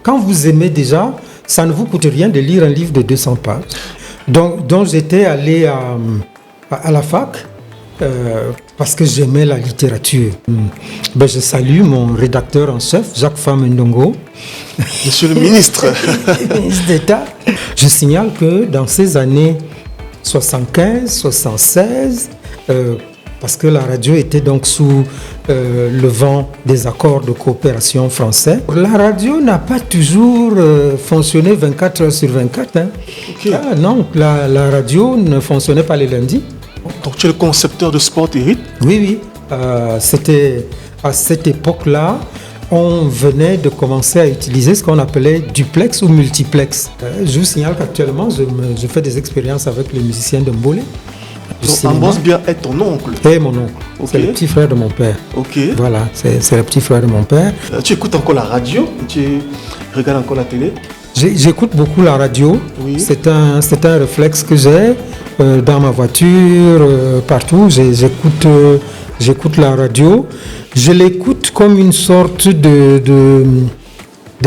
Quand vous aimez déjà, ça ne vous coûte rien de lire un livre de 200 pages. Donc j'étais allé à la fac parce que j'aimais la littérature. Je salue mon rédacteur en chef, Jacques Famendongo. Monsieur le ministre. Ministre d'État. Je signale que dans ces années 75, 76, parce que la radio était donc sous le vent des accords de coopération français. La radio n'a pas toujours fonctionné 24 heures sur 24. Hein. Okay. Non, la radio ne fonctionnait pas les lundis. Donc tu es le concepteur de Sport et Rythme? Oui. C'était à cette époque-là, on venait de commencer à utiliser ce qu'on appelait duplex ou multiplex. Je vous signale qu'actuellement, je fais des expériences avec les musiciens de Mbolé. Donc Ambroise Bia est ton oncle? Et mon oncle. Okay. C'est le petit frère de mon père. Ok. Voilà, c'est le petit frère de mon père. Tu écoutes encore la radio? Tu regardes encore la télé? J'écoute beaucoup la radio. Oui. C'est un réflexe que j'ai dans ma voiture, partout. J'écoute la radio. Je l'écoute comme une sorte de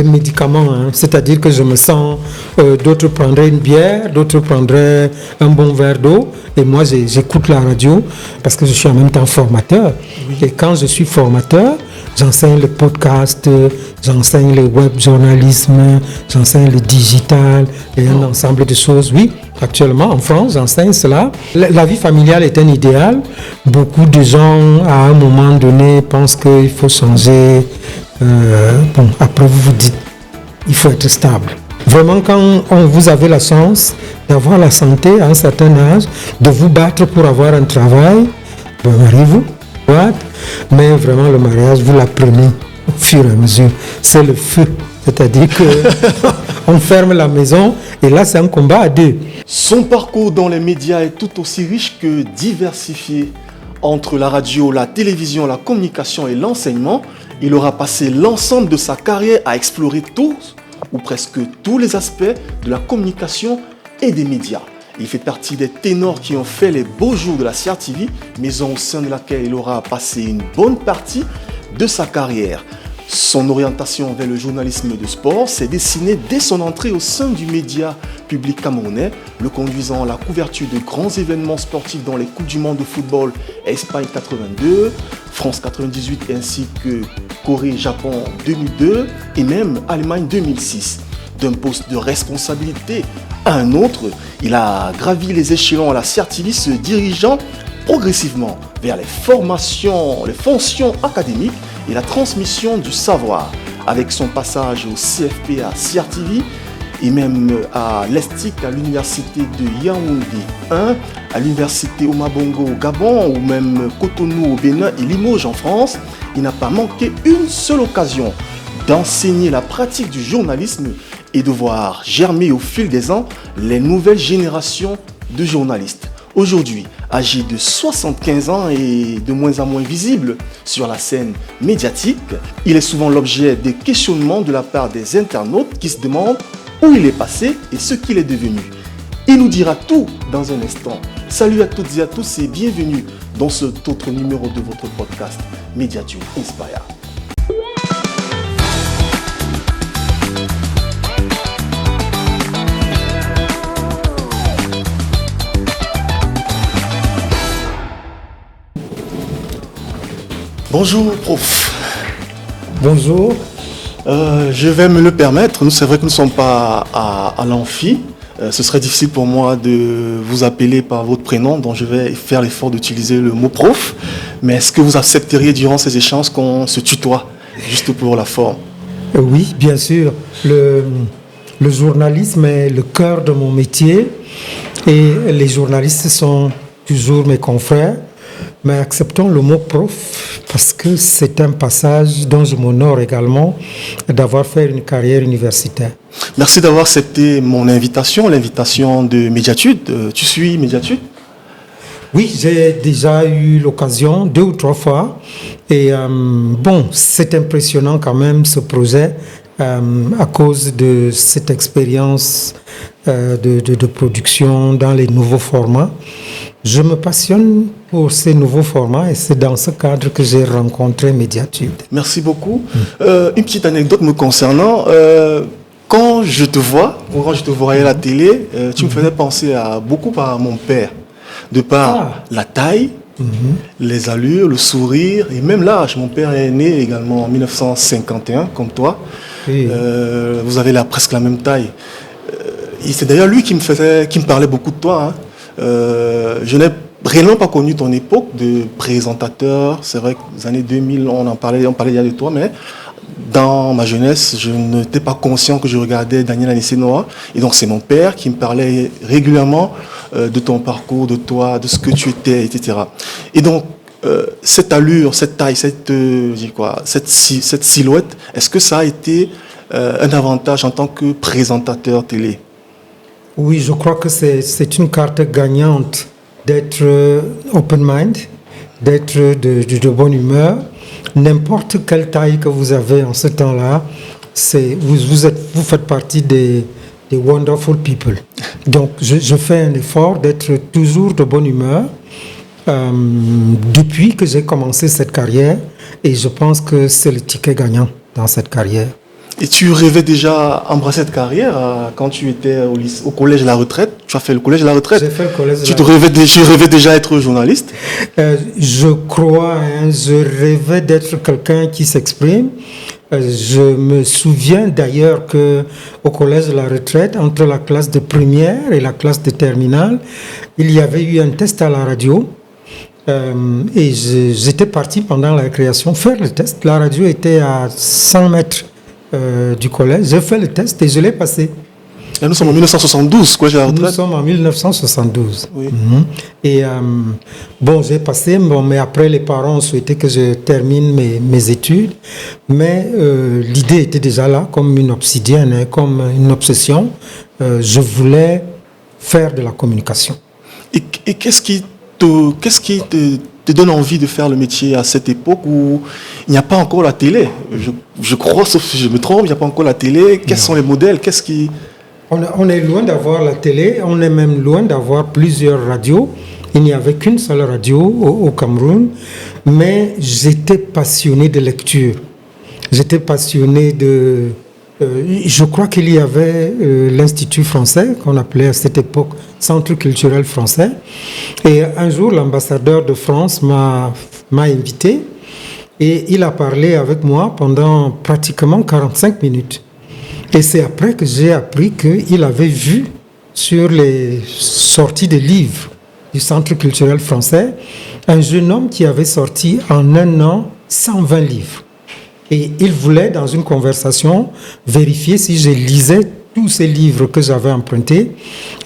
médicament, hein. C'est-à-dire que je me sens, d'autres prendraient une bière, d'autres prendraient un bon verre d'eau, et moi j'écoute la radio parce que je suis en même temps formateur. Oui. Et quand je suis formateur, j'enseigne le podcast, j'enseigne le web journalisme, j'enseigne le digital et un ensemble de choses. Oui, actuellement en France, j'enseigne cela. La vie familiale est un idéal. Beaucoup de gens, à un moment donné, pensent qu'il faut changer. Après vous dites, il faut être stable. Vraiment, quand vous avez la chance d'avoir la santé à un certain âge, de vous battre pour avoir un travail, mariez-vous. Mais vraiment, le mariage, vous l'apprenez au fur et à mesure. C'est le feu. C'est-à-dire qu'on ferme la maison et là, c'est un combat à deux. Son parcours dans les médias est tout aussi riche que diversifié. Entre la radio, la télévision, la communication et l'enseignement, il aura passé l'ensemble de sa carrière à explorer tous ou presque tous les aspects de la communication et des médias. Il fait partie des ténors qui ont fait les beaux jours de la CRTV, maison au sein de laquelle il aura passé une bonne partie de sa carrière. Son orientation vers le journalisme de sport s'est dessinée dès son entrée au sein du média public camerounais, le conduisant à la couverture de grands événements sportifs dans les Coupes du Monde de football Espagne 82, France 98 ainsi que Corée-Japon 2002 et même Allemagne 2006. D'un poste de responsabilité à un autre, il a gravi les échelons à la CRTV, se dirigeant progressivement vers les fonctions académiques et la transmission du savoir. Avec son passage au CFP à CRTV et même à l'ESTIC à l'université de Yaoundé 1, à l'université Omabongo au Gabon ou même Cotonou au Bénin et Limoges en France, il n'a pas manqué une seule occasion d'enseigner la pratique du journalisme et de voir germer au fil des ans les nouvelles générations de journalistes. Aujourd'hui, âgé de 75 ans et de moins en moins visible sur la scène médiatique, il est souvent l'objet des questionnements de la part des internautes qui se demandent où il est passé et ce qu'il est devenu. Il nous dira tout dans un instant. Salut à toutes et à tous et bienvenue dans cet autre numéro de votre podcast Mediatube Inspire. Bonjour, prof. Bonjour. Je vais me le permettre. C'est vrai que nous ne sommes pas à l'amphi. Ce serait difficile pour moi de vous appeler par votre prénom, donc je vais faire l'effort d'utiliser le mot prof. Mais est-ce que vous accepteriez durant ces échanges qu'on se tutoie, juste pour la forme? Oui, bien sûr. Le journalisme est le cœur de mon métier et les journalistes sont toujours mes confrères. Mais acceptons le mot prof parce que c'est un passage dont je m'honore également d'avoir fait une carrière universitaire. Merci d'avoir accepté mon invitation, l'invitation de Mediatube. Tu suis Mediatube? Oui, j'ai déjà eu l'occasion 2 ou 3 fois. Et c'est impressionnant quand même ce projet à cause de cette expérience de production dans les nouveaux formats. je me passionne pour ces nouveaux formats et c'est dans ce cadre que j'ai rencontré Médiatude. Merci beaucoup. Une petite anecdote me concernant. Quand je te voyais à la télé, tu me faisais penser beaucoup à mon père, de par la taille, les allures, le sourire et même l'âge. Mon père est né également en 1951, comme toi. Oui. Vous avez presque la même taille. C'est d'ailleurs lui qui me parlait beaucoup de toi. Je n'ai réellement pas connu ton époque de présentateur. C'est vrai que les années 2000, on parlait déjà de toi, mais dans ma jeunesse, je n'étais pas conscient que je regardais Daniel Anicet-Noah. Et donc, c'est mon père qui me parlait régulièrement de ton parcours, de toi, de ce que tu étais, etc. Et donc, cette allure, cette taille, cette silhouette, est-ce que ça a été un avantage en tant que présentateur télé? Oui, je crois que c'est une carte gagnante d'être open mind, d'être de bonne humeur. N'importe quelle taille que vous avez en ce temps-là, vous faites partie des wonderful people. Donc, je fais un effort d'être toujours de bonne humeur depuis que j'ai commencé cette carrière et je pense que c'est le ticket gagnant dans cette carrière. Et tu rêvais déjà embrasser cette carrière quand tu étais au collège de la retraite? Tu as fait le collège de la retraite? J'ai fait le collège de tu rêvais déjà être journaliste? Je crois, je rêvais d'être quelqu'un qui s'exprime. Je me souviens d'ailleurs qu'au collège de la retraite, entre la classe de première et la classe de terminale, il y avait eu un test à la radio. Et j'étais parti pendant la récréation faire le test. La radio était à 100 mètres du collège. J'ai fait le test et je l'ai passé. Et nous sommes en 1972, quoi, j'ai la retraite. Nous sommes en 1972. Oui. Et j'ai passé, mais après les parents ont souhaité que je termine mes études. Mais l'idée était déjà là, comme une obsidienne, comme une obsession. Je voulais faire de la communication. Et qu'est-ce qui te donne envie de faire le métier à cette époque où il n'y a pas encore la télé? Je crois, sauf si je me trompe, il n'y a pas encore la télé. Quels sont les modèles? On est loin d'avoir la télé, on est même loin d'avoir plusieurs radios. Il n'y avait qu'une seule radio au Cameroun, mais j'étais passionné de lecture. J'étais passionné de... je crois qu'il y avait l'Institut français, qu'on appelait à cette époque Centre culturel français. Et un jour, l'ambassadeur de France m'a invité et il a parlé avec moi pendant pratiquement 45 minutes. Et c'est après que j'ai appris qu'il avait vu sur les sorties de livres du Centre culturel français un jeune homme qui avait sorti en un an 120 livres. Et il voulait, dans une conversation, vérifier si je lisais tous ces livres que j'avais empruntés.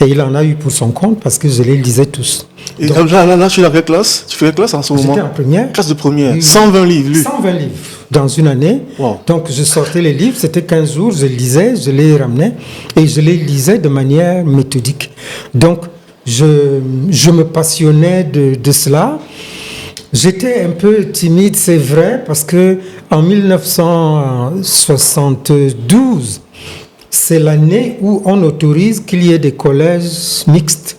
Et il en a eu pour son compte parce que je les lisais tous. Et donc, là, tu es dans quelle classe? Tu fais quelle classe en ce moment? J'étais en première. Classe de première. Oui. 120 livres lus. 120 livres dans une année. Wow. Donc, je sortais les livres, c'était 15 jours, je lisais, je les ramenais et je les lisais de manière méthodique. Donc, je me passionnais de cela. J'étais un peu timide, c'est vrai, parce que en 1972, c'est l'année où on autorise qu'il y ait des collèges mixtes.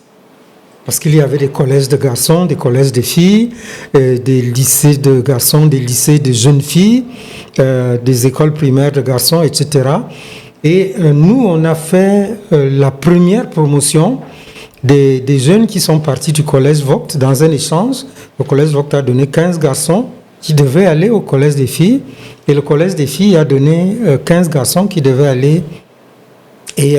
Parce qu'il y avait des collèges de garçons, des collèges de filles, des lycées de garçons, des lycées de jeunes filles, des écoles primaires de garçons, etc. Et nous, on a fait la première promotion des jeunes qui sont partis du collège Vogt dans un échange. Le collège Vogt a donné 15 garçons qui devaient aller au collège des filles et le collège des filles a donné 15 garçons qui devaient aller. Et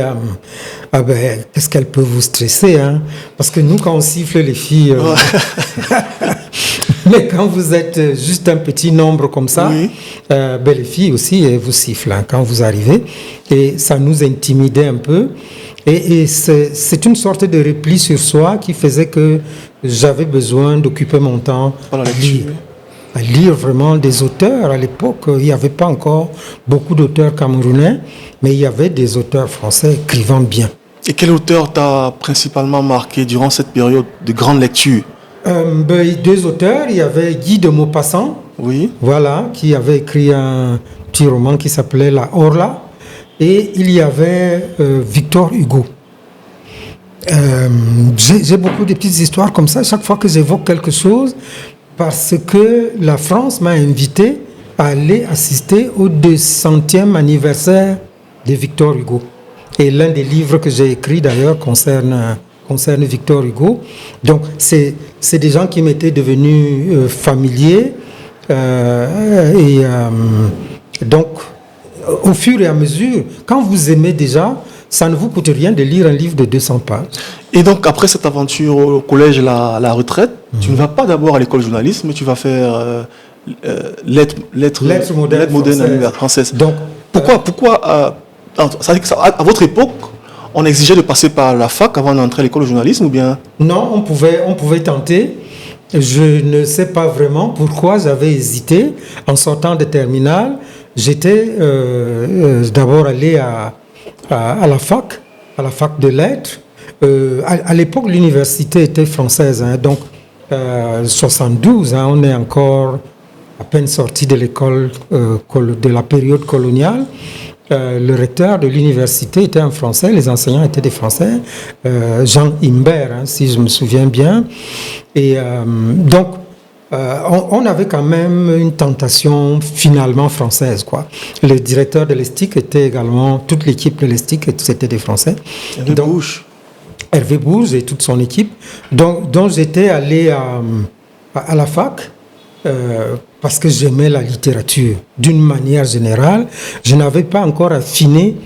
qu'est-ce qu'elle peut vous stresser, hein? Parce que nous, quand on siffle les filles, mais quand vous êtes juste un petit nombre comme ça, oui. Les filles aussi, elles vous sifflent quand vous arrivez. Et ça nous intimidait un peu. Et c'est une sorte de repli sur soi qui faisait que j'avais besoin d'occuper mon temps à lire vraiment des auteurs. À l'époque, il n'y avait pas encore beaucoup d'auteurs camerounais, mais il y avait des auteurs français écrivant bien. Et quel auteur t'a principalement marqué durant cette période de grande lecture? Deux auteurs. Il y avait Guy de Maupassant, oui. Voilà, qui avait écrit un petit roman qui s'appelait La Orla. Et il y avait Victor Hugo. J'ai beaucoup de petites histoires comme ça chaque fois que j'évoque quelque chose, parce que la France m'a invité à aller assister au 200e anniversaire de Victor Hugo. Et l'un des livres que j'ai écrit d'ailleurs concerne Victor Hugo. Donc c'est des gens qui m'étaient devenus familiers. Donc au fur et à mesure, quand vous aimez déjà, ça ne vous coûte rien de lire un livre de 200 pages. Et donc, après cette aventure au collège, la retraite, tu ne vas pas d'abord à l'école de journalisme, mais tu vas faire lettres modernes françaises. Donc, pourquoi ça veut dire à votre époque, on exigeait de passer par la fac avant d'entrer à l'école de journalisme ou bien? Non, on pouvait tenter. Je ne sais pas vraiment pourquoi j'avais hésité. En sortant de terminale, j'étais d'abord allé à la fac de lettres. À l'époque, l'université était française, hein, donc 72, hein, on est encore à peine sorti de l'école de la période coloniale. Le recteur de l'université était un Français, les enseignants étaient des Français, Jean Imbert, hein, si je me souviens bien. Et donc, on avait quand même une tentation finalement française, quoi. Le directeur de l'ESTIC était également, toute l'équipe de l'ESTIC, c'était des Français. Hervé Bouge et toute son équipe. Donc j'étais allé à la fac parce que j'aimais la littérature. D'une manière générale, je n'avais pas encore affiné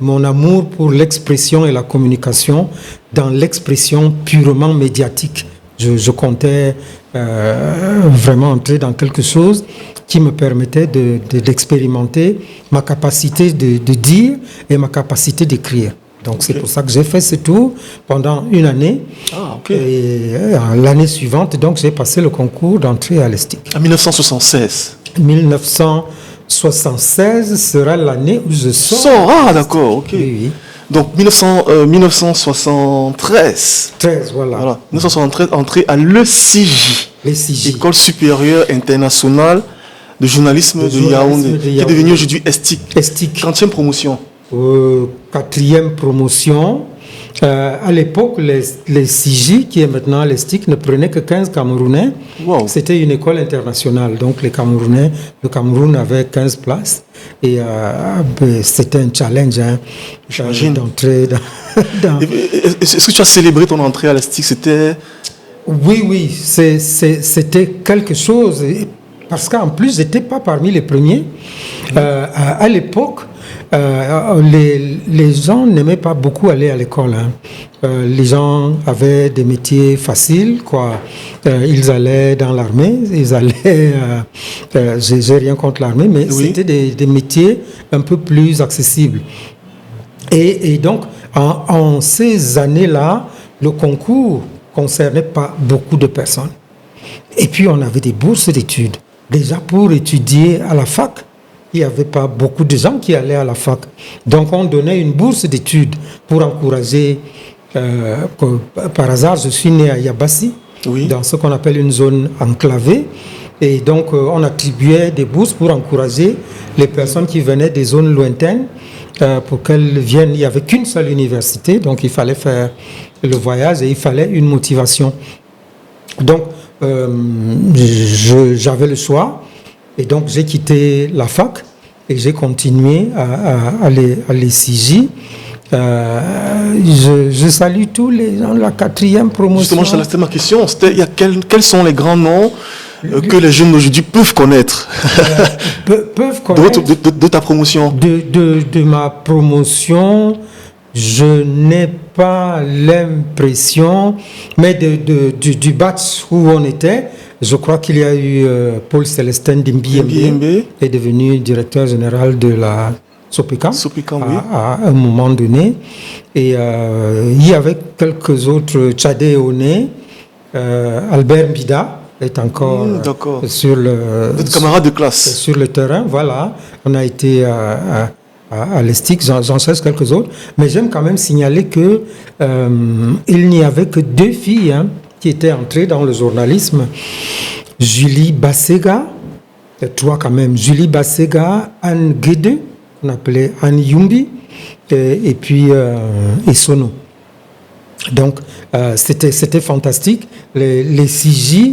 mon amour pour l'expression et la communication dans l'expression purement médiatique. Je comptais vraiment entrer dans quelque chose qui me permettait d'expérimenter ma capacité de dire et ma capacité d'écrire. Donc c'est pour ça que j'ai fait ce tour pendant une année. Et l'année suivante, donc j'ai passé le concours d'entrée à l'ESTIC. En 1976. 1976 sera l'année où je sors. Ah d'accord, ok. Oui. Donc 1973. 13, voilà. 1973, entrée à l'ECJ. École supérieure internationale de journalisme de Yaoundé, qui est devenue aujourd'hui ESTIC. 30e promotion. 4e promotion. À l'époque, les CJ, qui est maintenant l'ESTIC, ne prenaient que 15 Camerounais. Wow. C'était une école internationale. Donc, le Cameroun avait 15 places. Et c'était un challenge, hein, d'entrer dans... Est-ce que tu as célébré ton entrée à l'ESTIC? C'était... Oui, c'était quelque chose. Parce qu'en plus, je n'étais pas parmi les premiers. À l'époque, les gens n'aimaient pas beaucoup aller à l'école, hein. Les gens avaient des métiers faciles, quoi. Ils allaient dans l'armée, j'ai rien contre l'armée, mais c'était des métiers un peu plus accessibles. Et donc, en ces années-là, le concours concernait pas beaucoup de personnes. Et puis, on avait des bourses d'études. Déjà, pour étudier à la fac, il n'y avait pas beaucoup de gens qui allaient à la fac. Donc, on donnait une bourse d'études pour encourager... par hasard, je suis né à Yabassi, dans ce qu'on appelle une zone enclavée. Et donc, on attribuait des bourses pour encourager les personnes qui venaient des zones lointaines pour qu'elles viennent. Il n'y avait qu'une seule université, donc il fallait faire le voyage et il fallait une motivation. Donc, j'avais le choix. Et donc, j'ai quitté la fac et j'ai continué à l'ECJ. Je salue tous les gens de la 4e promotion. Justement, c'était ma question. Quels sont les grands noms que les jeunes d'aujourd'hui peuvent connaître, peuvent connaître de ta promotion? De ma promotion, je n'ai pas l'impression, mais du batch où on était, je crois qu'il y a eu Paul Célestin Dimbiembe, est devenu directeur général de la Sopicam à un moment donné. Et il y avait quelques autres, Tchadé Oné, Albert Mbida est encore sur votre camarade de classe. Sur le terrain, voilà. On a été à l'ESTIC, j'en cherche quelques autres. Mais j'aime quand même signaler que il n'y avait que 2 filles, hein, qui étaient entrées dans le journalisme. Julie Bassega, 3 quand même. Julie Bassega, Anne Guéde, on appelait Anne Yumbi, et puis Essono. Donc, c'était fantastique. Les CJ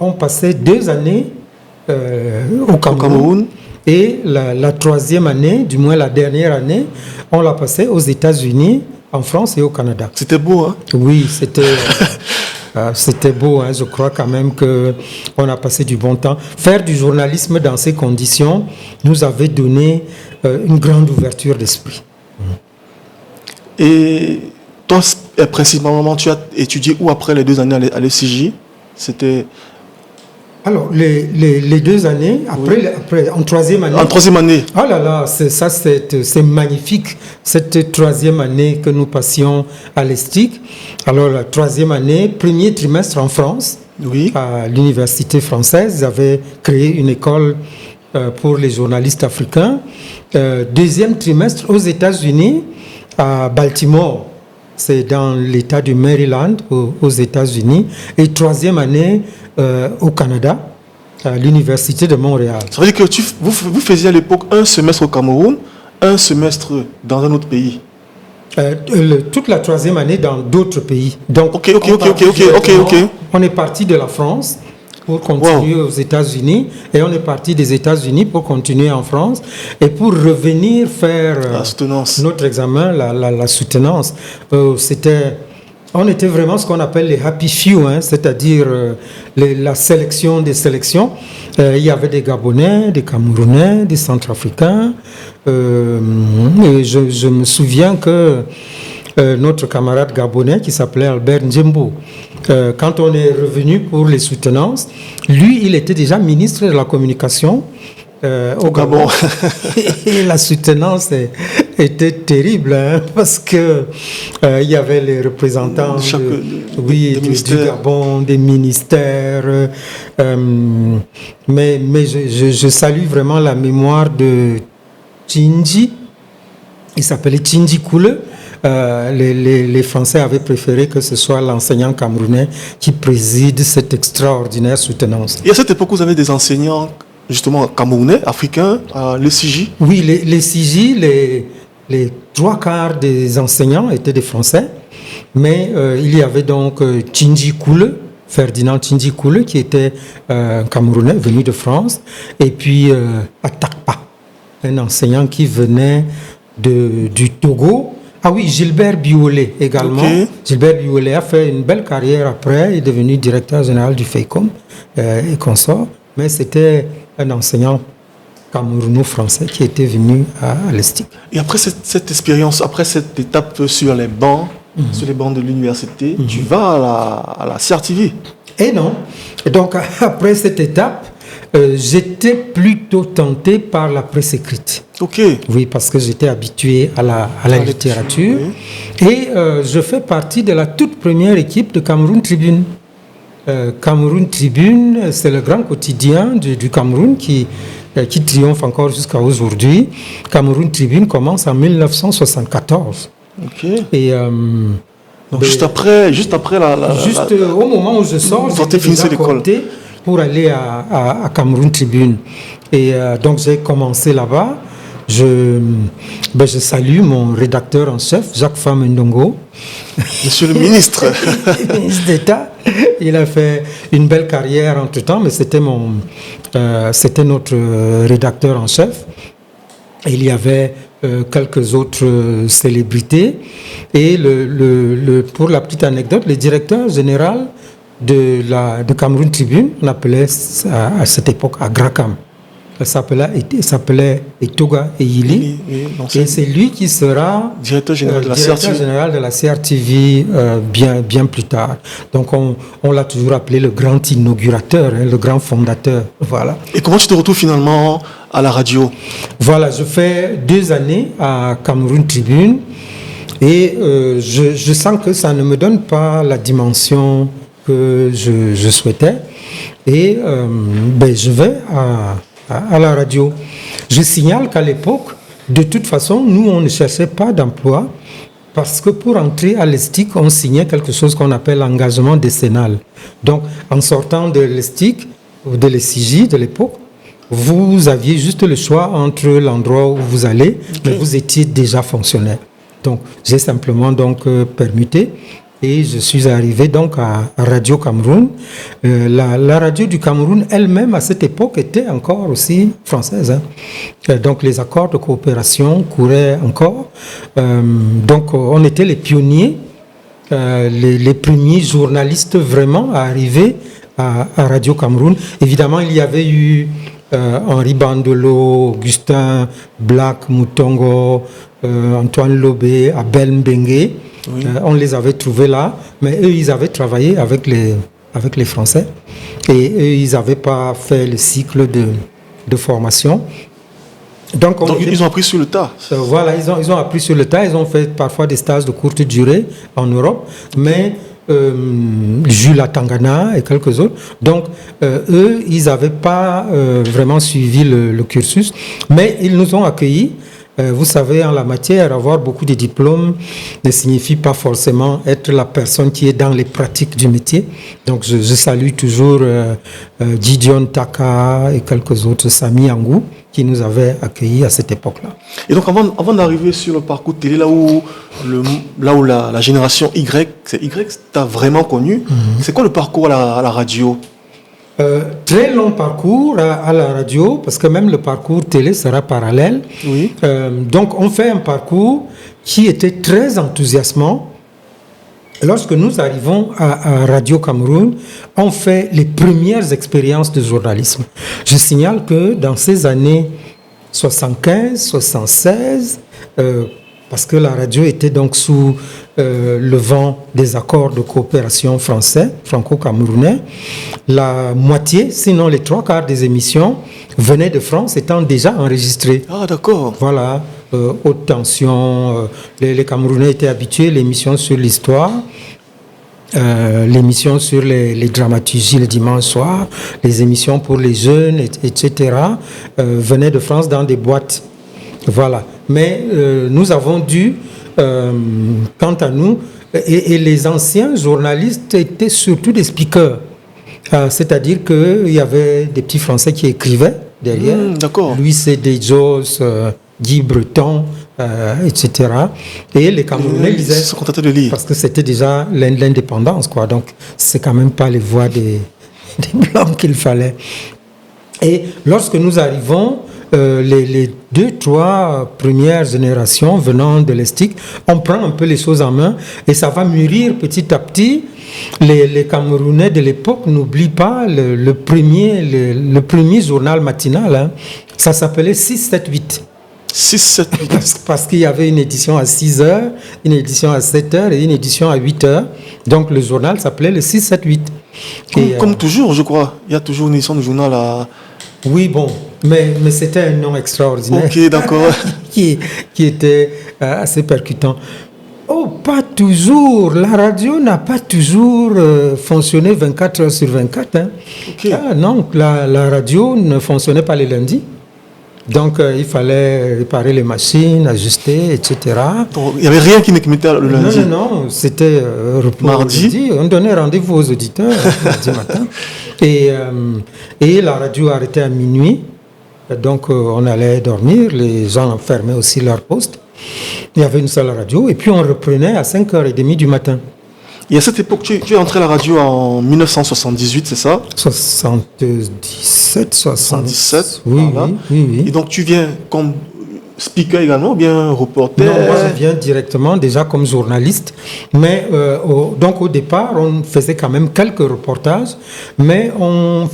ont passé 2 années au Cameroun. Et la troisième année, du moins la dernière année, on l'a passé aux États-Unis, en France et au Canada. C'était beau, hein? Oui, c'était beau. Hein. Je crois quand même qu'on a passé du bon temps. Faire du journalisme dans ces conditions nous avait donné une grande ouverture d'esprit. Et toi, principalement, tu as étudié où après les 2 années à l'ECJ? C'était... Alors, les 2 années, après, en troisième année. En troisième année. Oh là là, c'est magnifique, cette troisième année que nous passions à l'ESTIC. Alors, la troisième année, premier trimestre en France, à l'université française, ils avaient créé une école pour les journalistes africains. Deuxième trimestre aux États-Unis, à Baltimore. C'est dans l'État du Maryland, aux États-Unis. Et troisième année au Canada, à l'Université de Montréal. Ça veut dire que vous faisiez à l'époque un semestre au Cameroun, un semestre dans un autre pays? Toute la troisième année dans d'autres pays. Donc, Ok. On est parti de la France pour continuer aux États-Unis et on est parti des États-Unis pour continuer en France et pour revenir faire notre examen, la soutenance. On était vraiment ce qu'on appelle les happy few, hein, c'est-à-dire la sélection des sélections. Il y avait des Gabonais, des Camerounais, des Centrafricains. Et je me souviens que notre camarade gabonais qui s'appelait Albert Ndjembo, quand on est revenu pour les soutenances, lui, il était déjà ministre de la communication au Gabon. Et la soutenance était terrible, hein, parce que il y avait les représentants du Gabon, des ministères. Mais je salue vraiment la mémoire de Tchinji. Il s'appelait Tchinji Koule. Les Français avaient préféré que ce soit l'enseignant camerounais qui préside cette extraordinaire soutenance. Et à cette époque, vous avez des enseignants justement camerounais, africains, à l'ECJ? Oui, les CJ, les 3/4 des enseignants étaient des Français, mais il y avait donc Tchinji Koule, Ferdinand Tchinji Koule, qui était un Camerounais venu de France, et puis Atakpa, un enseignant qui venait du Togo. Ah oui, Gilbert Biolay également. Okay. Gilbert Biolay a fait une belle carrière après, il est devenu directeur général du FEICOM et consort, mais c'était un enseignant camerouno-français qui était venu à l'ESTIC. Et après cette expérience, après cette étape sur les bancs, sur les bancs de l'université, tu vas à la CRTV? Et non. Et donc, après cette étape, j'étais plutôt tenté par la presse écrite. Ok. Oui, parce que j'étais habitué à la littérature. Oui. Et je fais partie de la toute première équipe de Cameroun Tribune. Cameroun Tribune, c'est le grand quotidien du Cameroun qui triomphe encore jusqu'à aujourd'hui. Cameroun Tribune commence en 1974. Ok. Et donc juste après au moment où je sors, j'ai fini l'école pour aller à Cameroun Tribune. Et donc j'ai commencé là-bas. Je salue mon rédacteur en chef, Jacques Famendongo. Monsieur le ministre. Ministre d'État. Il a fait une belle carrière entre-temps, mais c'était notre rédacteur en chef. Et il y avait quelques autres célébrités. Et pour la petite anecdote, le directeur général de Cameroun Tribune, on appelait à cette époque Agrakam. Il s'appelait Etoga Eyili. Et c'est lui qui sera directeur général de la CRTV bien plus tard. Donc on l'a toujours appelé le grand inaugurateur, hein, le grand fondateur. Voilà. Et comment tu te retrouves finalement à la radio? Voilà, je fais 2 années à Cameroun Tribune et je sens que ça ne me donne pas la dimension que je souhaitais. Et je vais à la radio. Je signale qu'à l'époque, de toute façon, nous, on ne cherchait pas d'emploi parce que pour entrer à l'ESTIC, on signait quelque chose qu'on appelle l'engagement décennal. Donc, en sortant de l'ESTIC, ou de l'ECJ de l'époque, vous aviez juste le choix entre l'endroit où vous allez, mais vous étiez déjà fonctionnaire. Donc, j'ai simplement permuté et je suis arrivé donc à Radio Cameroun. La radio du Cameroun elle-même, à cette époque, était encore aussi française. Donc les accords de coopération couraient encore. Donc on était les pionniers, les premiers journalistes vraiment à arriver à Radio Cameroun. Évidemment, il y avait eu Henri Bandelo, Augustin Black, Moutongo, Antoine Lobé, Abel Mbengue. Oui. On les avait trouvés là, mais eux, ils avaient travaillé avec les Français et eux, ils n'avaient pas fait le cycle de formation. Donc ils ont appris sur le tas. Voilà, ils ont appris sur le tas. Ils ont fait parfois des stages de courte durée en Europe, mais Jules Atangana et quelques autres. Donc, eux, ils n'avaient pas vraiment suivi le cursus, mais ils nous ont accueillis. Vous savez, en la matière, avoir beaucoup de diplômes ne signifie pas forcément être la personne qui est dans les pratiques du métier. Donc, je salue toujours Gideon Taka et quelques autres, Sami Angou, qui nous avaient accueillis à cette époque-là. Et donc, avant d'arriver sur le parcours télé, là où la génération Y, c'est Y, t'as vraiment connu, c'est quoi le parcours à la radio? Très long parcours à la radio, parce que même le parcours télé sera parallèle. Oui. Donc, on fait un parcours qui était très enthousiasmant. Lorsque nous arrivons à Radio Cameroun, on fait les premières expériences de journalisme. Je signale que dans ces années 75, 76, parce que la radio était donc sous le vent des accords de coopération français, franco-camerounais, la moitié, sinon les 3/4 des émissions venaient de France étant déjà enregistrées. Ah, d'accord. Voilà, haute tension, les Camerounais étaient habitués, l'émission sur l'histoire, l'émission sur les dramaturgies le dimanche soir, les émissions pour les jeunes, etc., venaient de France dans des boîtes. Voilà. Mais nous avons dû, quant à nous, et les anciens journalistes étaient surtout des speakers. C'est-à-dire qu'il y avait des petits Français qui écrivaient derrière. Louis C.D. Jos, Guy Breton, etc. Et les Camerounais lisaient. Se contentaient de lire. Parce que c'était déjà l'indépendance, quoi. Donc, c'est quand même pas les voix des Blancs qu'il fallait. Et lorsque nous arrivons, les 2-3 premières générations venant de l'Estique, on prend un peu les choses en main et ça va mûrir petit à petit. Les Camerounais de l'époque n'oublient pas le premier journal matinal. Hein. Ça s'appelait 6-7-8. 6-7-8. Parce qu'il y avait une édition à 6h, une édition à 7h et une édition à 8h. Donc le journal s'appelait le 6-7-8. Comme toujours, je crois. Il y a toujours une édition de journal à... Oui, bon, mais c'était un nom extraordinaire. Ok, d'accord. qui était assez percutant. Oh, pas toujours. La radio n'a pas toujours fonctionné 24 heures sur 24. Hein. Okay. Non, la radio ne fonctionnait pas les lundis. Donc, il fallait réparer les machines, ajuster, etc. Donc, il n'y avait rien qui n'émettait le lundi? Non, c'était mardi. On donnait rendez-vous aux auditeurs mardi matin. Et la radio arrêtait à minuit. Donc, on allait dormir. Les gens fermaient aussi leur poste. Il y avait une seule radio. Et puis, on reprenait à 5h30 du matin. Et à cette époque, tu es entré à la radio en 1978, c'est ça? 77, 77. Oui, voilà. oui. Et donc, tu viens comme speaker également ou bien reporter? Non, moi, je viens directement déjà comme journaliste. Mais donc, au départ, on faisait quand même quelques reportages, mais on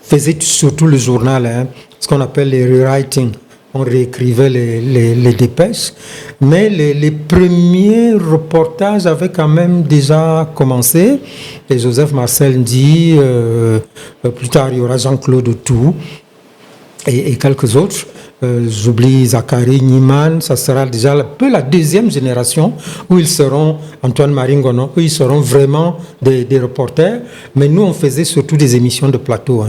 faisait surtout le journal, hein, ce qu'on appelle les rewriting. On réécrivait les dépêches, mais les premiers reportages avaient quand même déjà commencé. Et Joseph Marcel dit, plus tard il y aura Jean-Claude Tout et quelques autres. J'oublie Zachary Niman, ça sera déjà un peu la deuxième génération où ils seront, Antoine Maringono, où ils seront vraiment des reporters. Mais nous, on faisait surtout des émissions de plateau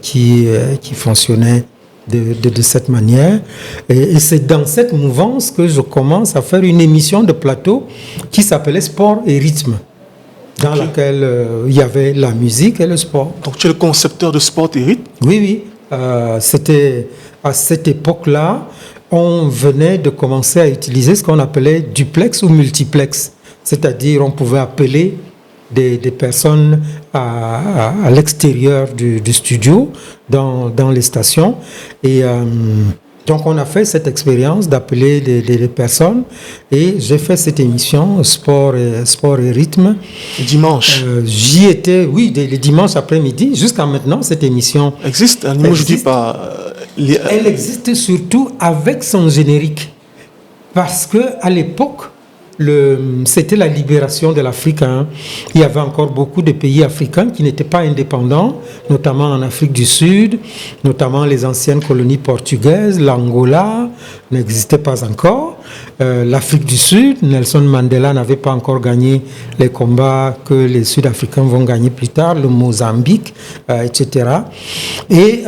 qui fonctionnaient de cette manière. Et c'est dans cette mouvance que je commence à faire une émission de plateau qui s'appelait Sport et Rythme, dans laquelle il y avait la musique et le sport. Donc tu es le concepteur de Sport et Rythme? Oui. C'était à cette époque-là, on venait de commencer à utiliser ce qu'on appelait duplex ou multiplex. c'est-à-dire on pouvait appeler des personnes à l'extérieur du studio, dans les stations. Et donc on a fait cette expérience d'appeler des personnes, et j'ai fait cette émission Sport et rythme. Dimanche. J'y étais, oui, les dimanches après-midi. Jusqu'à maintenant, cette émission existe. Je dis pas. Elle existe surtout avec son générique. Parce qu'à l'époque, c'était la libération de l'Afrique. Il y avait encore beaucoup de pays africains qui n'étaient pas indépendants, notamment en Afrique du Sud, notamment les anciennes colonies portugaises. L'Angola n'existait pas encore. L'Afrique du Sud, Nelson Mandela n'avait pas encore gagné les combats que les Sud-Africains vont gagner plus tard, le Mozambique, etc. Et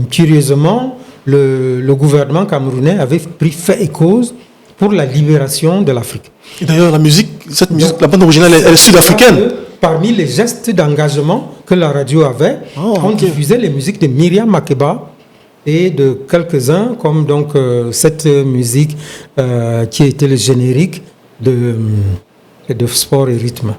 curieusement, le gouvernement camerounais avait pris fait et cause pour la libération de l'Afrique. Et d'ailleurs, la musique, la bande originale, elle est sud-africaine. Parmi les gestes d'engagement que la radio avait, on diffusait les musiques de Myriam Makeba et de quelques-uns, comme donc cette musique qui était le générique de Sport et rythme.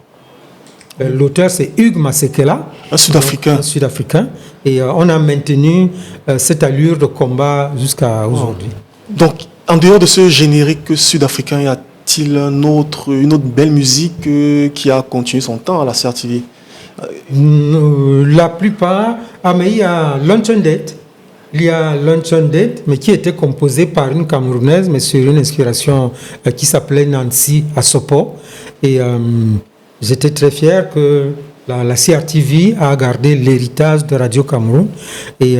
L'auteur, c'est Hugues Masekela, un Sud-Africain. Et on a maintenu cette allure de combat jusqu'à aujourd'hui. Donc, en dehors de ce générique sud-africain, y a-t-il une autre belle musique qui a continué son temps à la CRTV? La plupart, mais il y a Luncheon Date. Il y a Luncheon Date, mais qui était composé par une Camerounaise, mais sur une inspiration qui s'appelait Nancy Asopo. Et j'étais très fier que la CRTV a gardé l'héritage de Radio Cameroun, et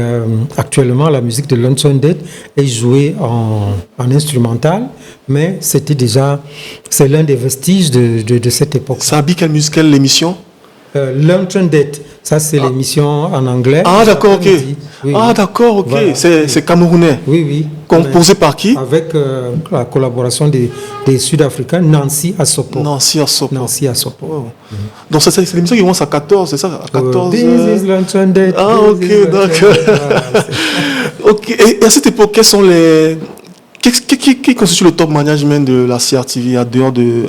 actuellement la musique de Luncheon Date est jouée en instrumental, mais c'est l'un des vestiges de cette époque. Ça habille quelle l'émission? Luncheon Date, ça c'est l'émission en anglais. Ah d'accord, ok. Oui, d'accord, ok. Voilà. C'est camerounais. Oui. Composé par qui? Avec la collaboration des Sud-Africains, Nancy Asopo. Nancy Asopo. Oh. Donc c'est l'émission qui commence à 14, c'est ça? À 14. This is Luncheon Date. Ah ok, d'accord. Ok. Et à cette époque, quels sont les... Qui constitue le top management de la CRTV à dehors de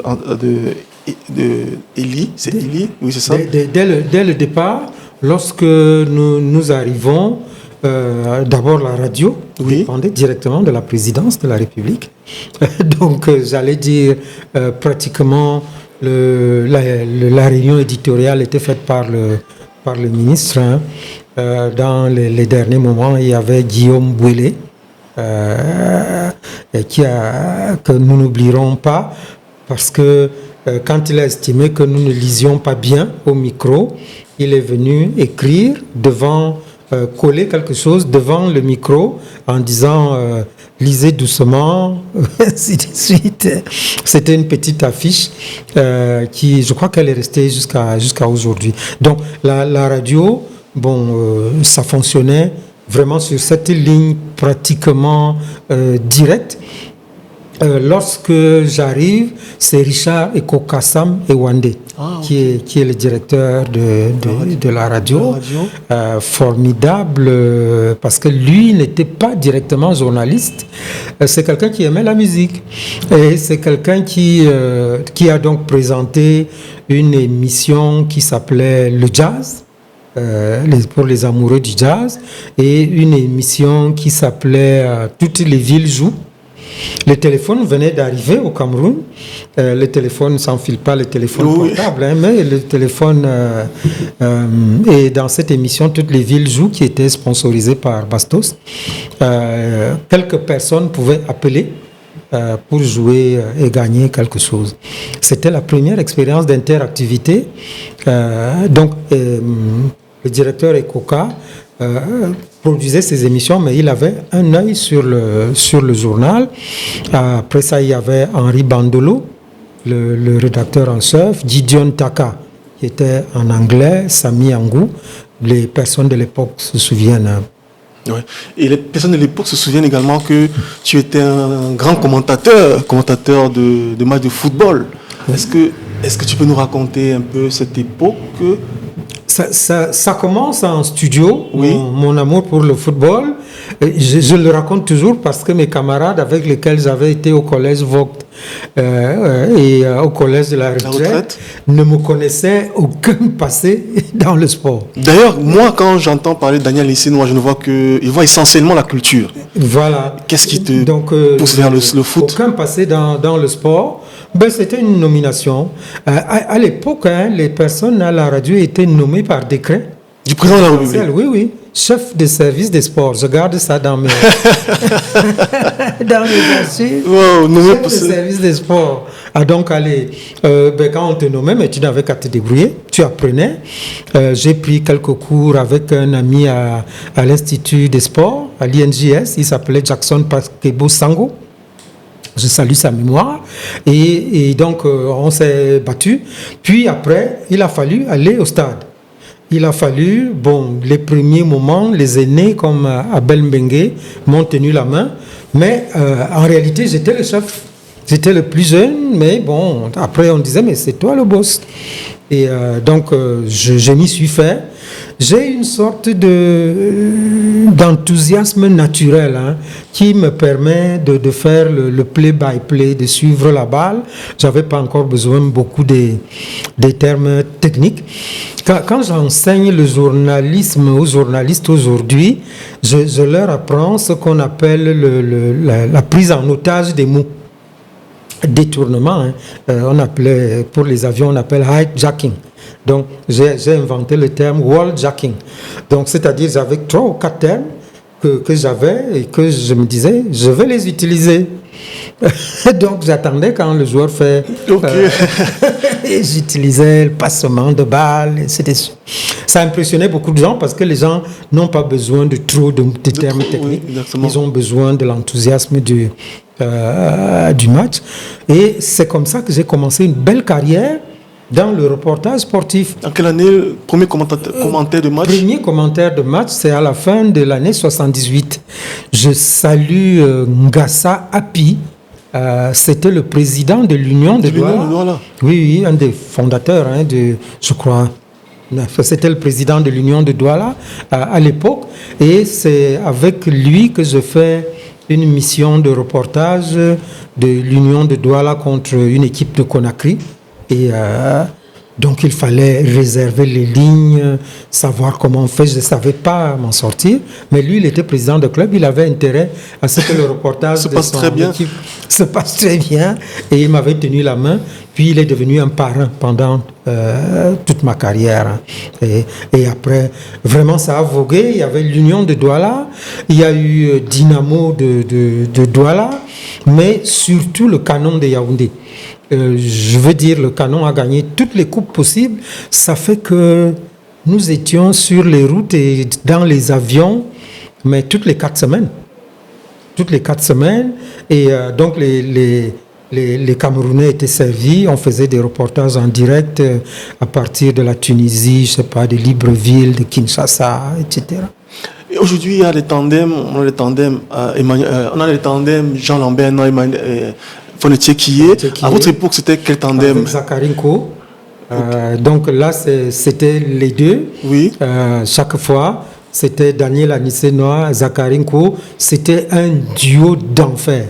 Eli? C'est Eli? Oui, c'est ça. Dès le départ, lorsque nous arrivons, d'abord la radio dépendait directement de la présidence de la République. Donc j'allais dire pratiquement la réunion éditoriale était faite par le ministre. Dans les derniers moments, il y avait Guillaume Bouélé, que nous n'oublierons pas, parce que quand il a estimé que nous ne lisions pas bien au micro, il est venu écrire coller quelque chose devant le micro en disant lisez doucement, ainsi de suite. C'était une petite affiche qui, je crois qu'elle est restée jusqu'à aujourd'hui. Donc la radio, ça fonctionnait vraiment sur cette ligne pratiquement directe. Lorsque j'arrive, c'est Richard Ekokassam Ewande qui est le directeur de la radio. Formidable, parce que lui n'était pas directement journaliste. C'est quelqu'un qui aimait la musique. Et c'est quelqu'un qui a donc présenté une émission qui s'appelait Le Jazz. Pour les amoureux du jazz, et une émission qui s'appelait Toutes les villes jouent. Le téléphone venait d'arriver au Cameroun. Le téléphone sans fil pas, le téléphone portable, mais le téléphone. Et dans cette émission, Toutes les villes jouent, qui était sponsorisée par Bastos, quelques personnes pouvaient appeler pour jouer et gagner quelque chose. C'était la première expérience d'interactivité. Donc, le directeur Ekoka produisait ses émissions, mais il avait un œil sur le journal. Après ça, il y avait Henri Bandolo, le rédacteur en chef, Gideon Taka, qui était en anglais, Sami Angou. Les personnes de l'époque se souviennent. Ouais. Et les personnes de l'époque se souviennent également que tu étais un grand commentateur de matchs de football. Est-ce que tu peux nous raconter un peu cette époque? Ça commence en studio, mon amour pour le football. Je le raconte toujours parce que mes camarades avec lesquels j'avais été au collège Vogt et au collège de la retraite ne me connaissaient aucun passé dans le sport. D'ailleurs, moi, quand j'entends parler de Daniel Lissinois, je ne vois il voit essentiellement la culture. Voilà. Qu'est-ce qui te pousse vers le foot? Aucun passé dans le sport. Ben, c'était une nomination. À l'époque, les personnes à la radio étaient nommées par décret. Du président de la République? Oui. Chef de service des sports. Je garde ça dans mes dans mes archives. Wow, chef de service des sports. Donc, allez, quand on te nommait, mais tu n'avais qu'à te débrouiller. Tu apprenais. J'ai pris quelques cours avec un ami à l'Institut des sports, à l'INJS. Il s'appelait Jackson Pakebo Sango. Je salue sa mémoire. Et donc, on s'est battu. Puis après, il a fallu aller au stade. Il a fallu, les premiers moments, les aînés comme Abel Mbengue m'ont tenu la main. Mais en réalité, j'étais le chef. J'étais le plus jeune, mais après on disait, mais c'est toi le boss. Et donc, je m'y suis fait. J'ai une sorte d'enthousiasme naturel qui me permet de faire le play-by-play, de suivre la balle. Je n'avais pas encore besoin beaucoup des termes techniques. Quand j'enseigne le journalisme aux journalistes aujourd'hui, je leur apprends ce qu'on appelle la prise en otage des mots. Détournement, on appelait, pour les avions, on appelle hijacking. Donc, j'ai inventé le terme walljacking. Donc, c'est-à-dire, j'avais 3 ou 4 termes que j'avais et que je me disais, je vais les utiliser. Donc, j'attendais quand le joueur fait... et j'utilisais le passement de balles. Ça impressionnait beaucoup de gens parce que les gens n'ont pas besoin de trop de termes techniques. Oui, ils ont besoin de l'enthousiasme du match. Et c'est comme ça que j'ai commencé une belle carrière dans le reportage sportif. En quelle année le premier commentaire de match? Premier commentaire de match, c'est à la fin de l'année 78. Je salue Ngassa Api. C'était le président de l'Union de Douala. Oui, un des fondateurs, je crois. C'était le président de l'Union de Douala à l'époque. Et c'est avec lui que je fais une mission de reportage de l'Union de Douala contre une équipe de Conakry. Et donc il fallait réserver les lignes, savoir comment on fait. Je ne savais pas m'en sortir, mais lui, il était président de club, il avait intérêt à ce que le reportage se passe très bien. Se passe très bien. Et il m'avait tenu la main, puis il est devenu un parrain pendant toute ma carrière. Et après, vraiment, ça a vogué. Il y avait l'Union de Douala, il y a eu Dynamo de Douala, mais surtout le Canon de Yaoundé. Je veux dire, le Canon a gagné toutes les coupes possibles. Ça fait que nous étions sur les routes et dans les avions, mais toutes les 4 semaines. Toutes les 4 semaines. Et donc, les Camerounais étaient servis. On faisait des reportages en direct à partir de la Tunisie, je sais pas, de Libreville, de Kinshasa, etc. Et aujourd'hui, il y a des tandems. On a les tandems Jean Lambert, Fonetier qui est. À votre époque, c'était quel tandem? Avec Zakarinko. Donc là, c'était les deux. Oui. Chaque fois, c'était Daniel Anissenois, Zakarinko. C'était un duo d'enfer.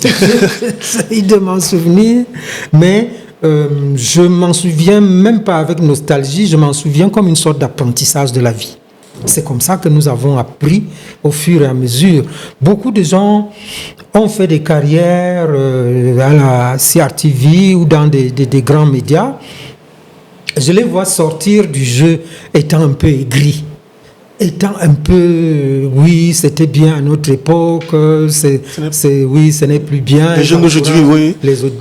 J'essaie de m'en souvenir, mais je m'en souviens même pas avec nostalgie. Je m'en souviens comme une sorte d'apprentissage de la vie. C'est comme ça que nous avons appris au fur et à mesure. Beaucoup de gens ont fait des carrières à la CRTV ou dans des grands médias. Je les vois sortir du jeu étant un peu aigris, étant un peu, oui, c'était bien à notre époque, oui, ce n'est plus bien. Les jeunes d'aujourd'hui, oui.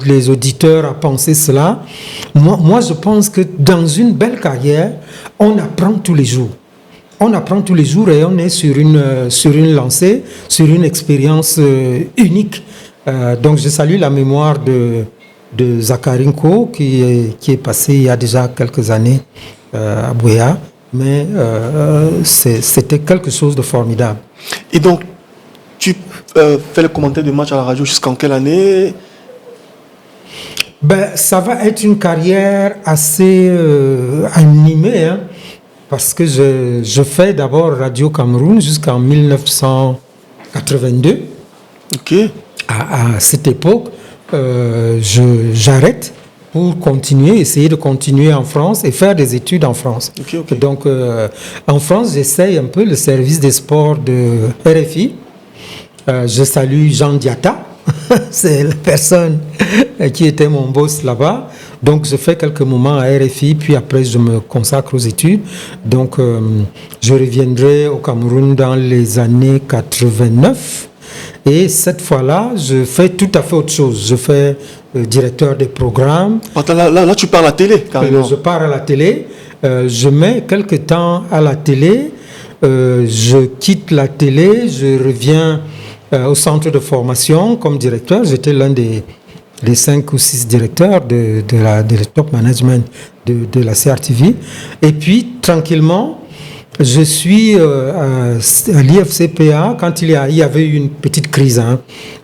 Les auditeurs à penser cela. Moi, je pense que dans une belle carrière, on apprend tous les jours. On apprend tous les jours et on est sur une lancée, sur une expérience unique. Donc je salue la mémoire de Zakarinko qui est passé il y a déjà quelques années à Buea, mais c'était quelque chose de formidable. Et donc, tu fais le commentaire de match à la radio jusqu'en quelle année? Ça va être une carrière assez animée, parce que je fais d'abord Radio Cameroun jusqu'en 1982. Ok. À cette époque, j'arrête pour essayer de continuer en France et faire des études en France. Ok. Donc, en France, j'essaye un peu le service des sports de RFI. Je salue Jean Diatta, c'est la personne qui était mon boss là-bas. Donc, je fais quelques moments à RFI, puis après, je me consacre aux études. Donc, je reviendrai au Cameroun dans les années 89. Et cette fois-là, je fais tout à fait autre chose. Je fais directeur des programmes. Attends, là, tu parles à la télé, carrément. Je pars à la télé. Je mets quelques temps à la télé. Je quitte la télé. Je reviens au centre de formation comme directeur. J'étais l'un des 5 ou 6 directeurs de top management de la CRTV. Et puis, tranquillement, je suis à l'IFCPA quand il y avait eu une petite crise.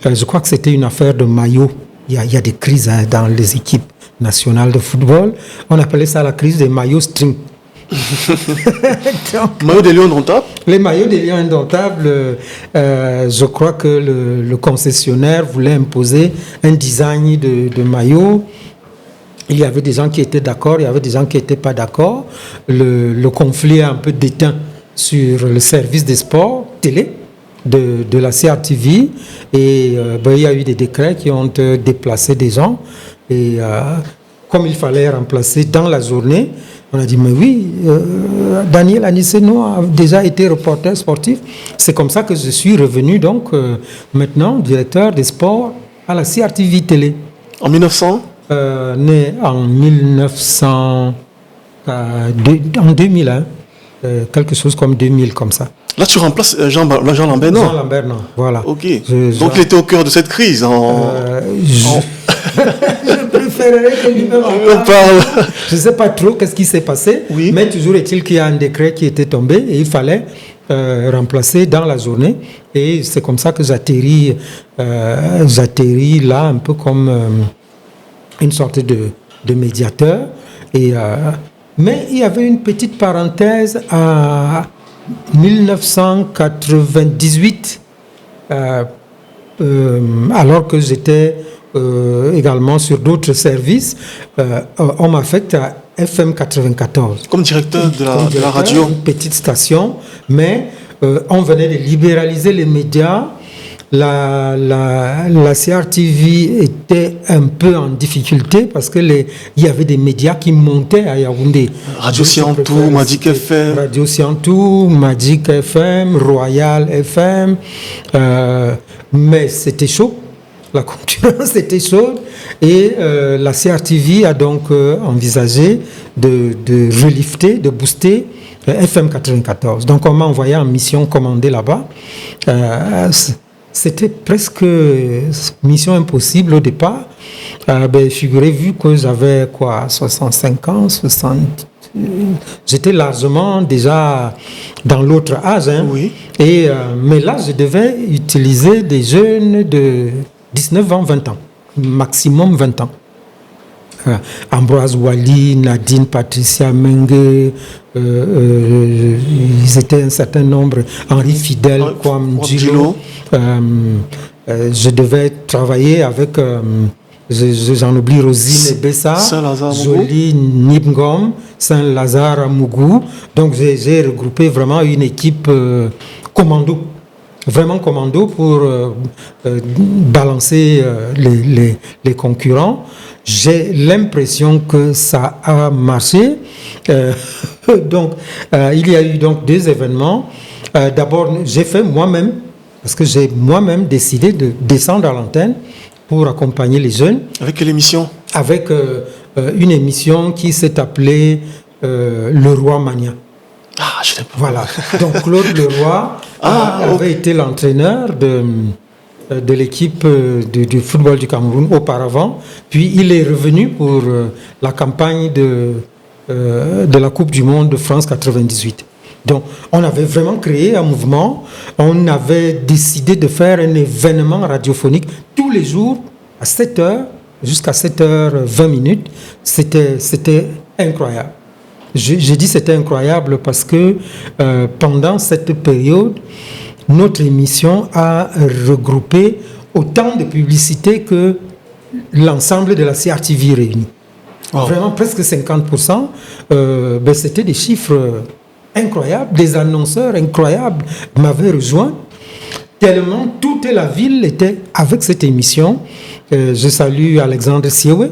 Je crois que c'était une affaire de maillot. Il y a des crises dans les équipes nationales de football. On appelait ça la crise des maillots string. Maillot des Lions indomptables. Les maillots des Lions indomptables, je crois que le concessionnaire voulait imposer un design de maillot. Il y avait des gens qui étaient d'accord, il y avait des gens qui n'étaient pas d'accord. Le conflit a un peu déteint sur le service des sports télé de la CRTV. Et il y a eu des décrets qui ont déplacé des gens. Et comme il fallait remplacer dans la journée, on a dit, mais oui, Daniel Aniceno a déjà été reporter sportif. C'est comme ça que je suis revenu, donc, maintenant, directeur des sports à la CRTV Télé. En 1900 né en 1900, en 2001, quelque chose comme 2000, comme ça. Là, tu remplaces Jean Lambert, non? Jean Lambert, non, voilà. Ok. Donc, il était au cœur de cette crise. Je préférerais que lui-même en parle. Je ne sais pas trop qu'est-ce qui s'est passé, oui. Mais toujours est-il qu'il y a un décret qui était tombé et il fallait remplacer dans la journée. Et c'est comme ça que j'atterris là, un peu comme une sorte de médiateur. Mais il y avait une petite parenthèse à 1998, alors que j'étais également sur d'autres services, on m'affecte à FM 94. Comme directeur de la radio. Une petite station, mais on venait de libéraliser les médias. La CRTV était un peu en difficulté parce que il y avait des médias qui montaient à Yaoundé. Radio Siantou, Magic FM. Radio Siantou, Magic FM, Royal FM. Mais c'était chaud. La concurrence était chaude. Et la CRTV a donc envisagé de relifter, de booster FM 94. Donc on m'a envoyé en mission commandée là-bas. C'était presque mission impossible au départ. Figurez, vu que j'avais 65 ans, 60... J'étais largement déjà dans l'autre âge. Oui. Mais là, je devais utiliser des jeunes de 19 ans, 20 ans. Maximum 20 ans. Ambroise Wally, Nadine Patricia Mengue, ils étaient un certain nombre, Henri Fidèle, Kwam Djilo. Je devais travailler avec, j'en oublie, Rosine Bessa, Jolie Nibngom, Saint-Lazare Amougou. Donc j'ai regroupé vraiment une équipe commando. Vraiment commando pour balancer les concurrents. J'ai l'impression que ça a marché. Donc, il y a eu donc 2 événements. D'abord, j'ai fait moi-même, parce que j'ai moi-même décidé de descendre à l'antenne pour accompagner les jeunes. Avec quelle émission? Avec une émission qui s'est appelée Le Roi Mania. Ah, je sais pas. Voilà. Donc, Claude Leroy avait été l'entraîneur de l'équipe du football du Cameroun auparavant. Puis il est revenu pour la campagne de la Coupe du Monde de France 98. Donc on avait vraiment créé un mouvement. On avait décidé de faire un événement radiophonique tous les jours à 7h jusqu'à 7h20. C'était incroyable. J'ai dit c'était incroyable parce que pendant cette période, notre émission a regroupé autant de publicités que l'ensemble de la CRTV réunie. Wow. Vraiment presque 50%. C'était des chiffres incroyables. Des annonceurs incroyables m'avaient rejoint. Tellement toute la ville était avec cette émission. Je salue Alexandre Siewe,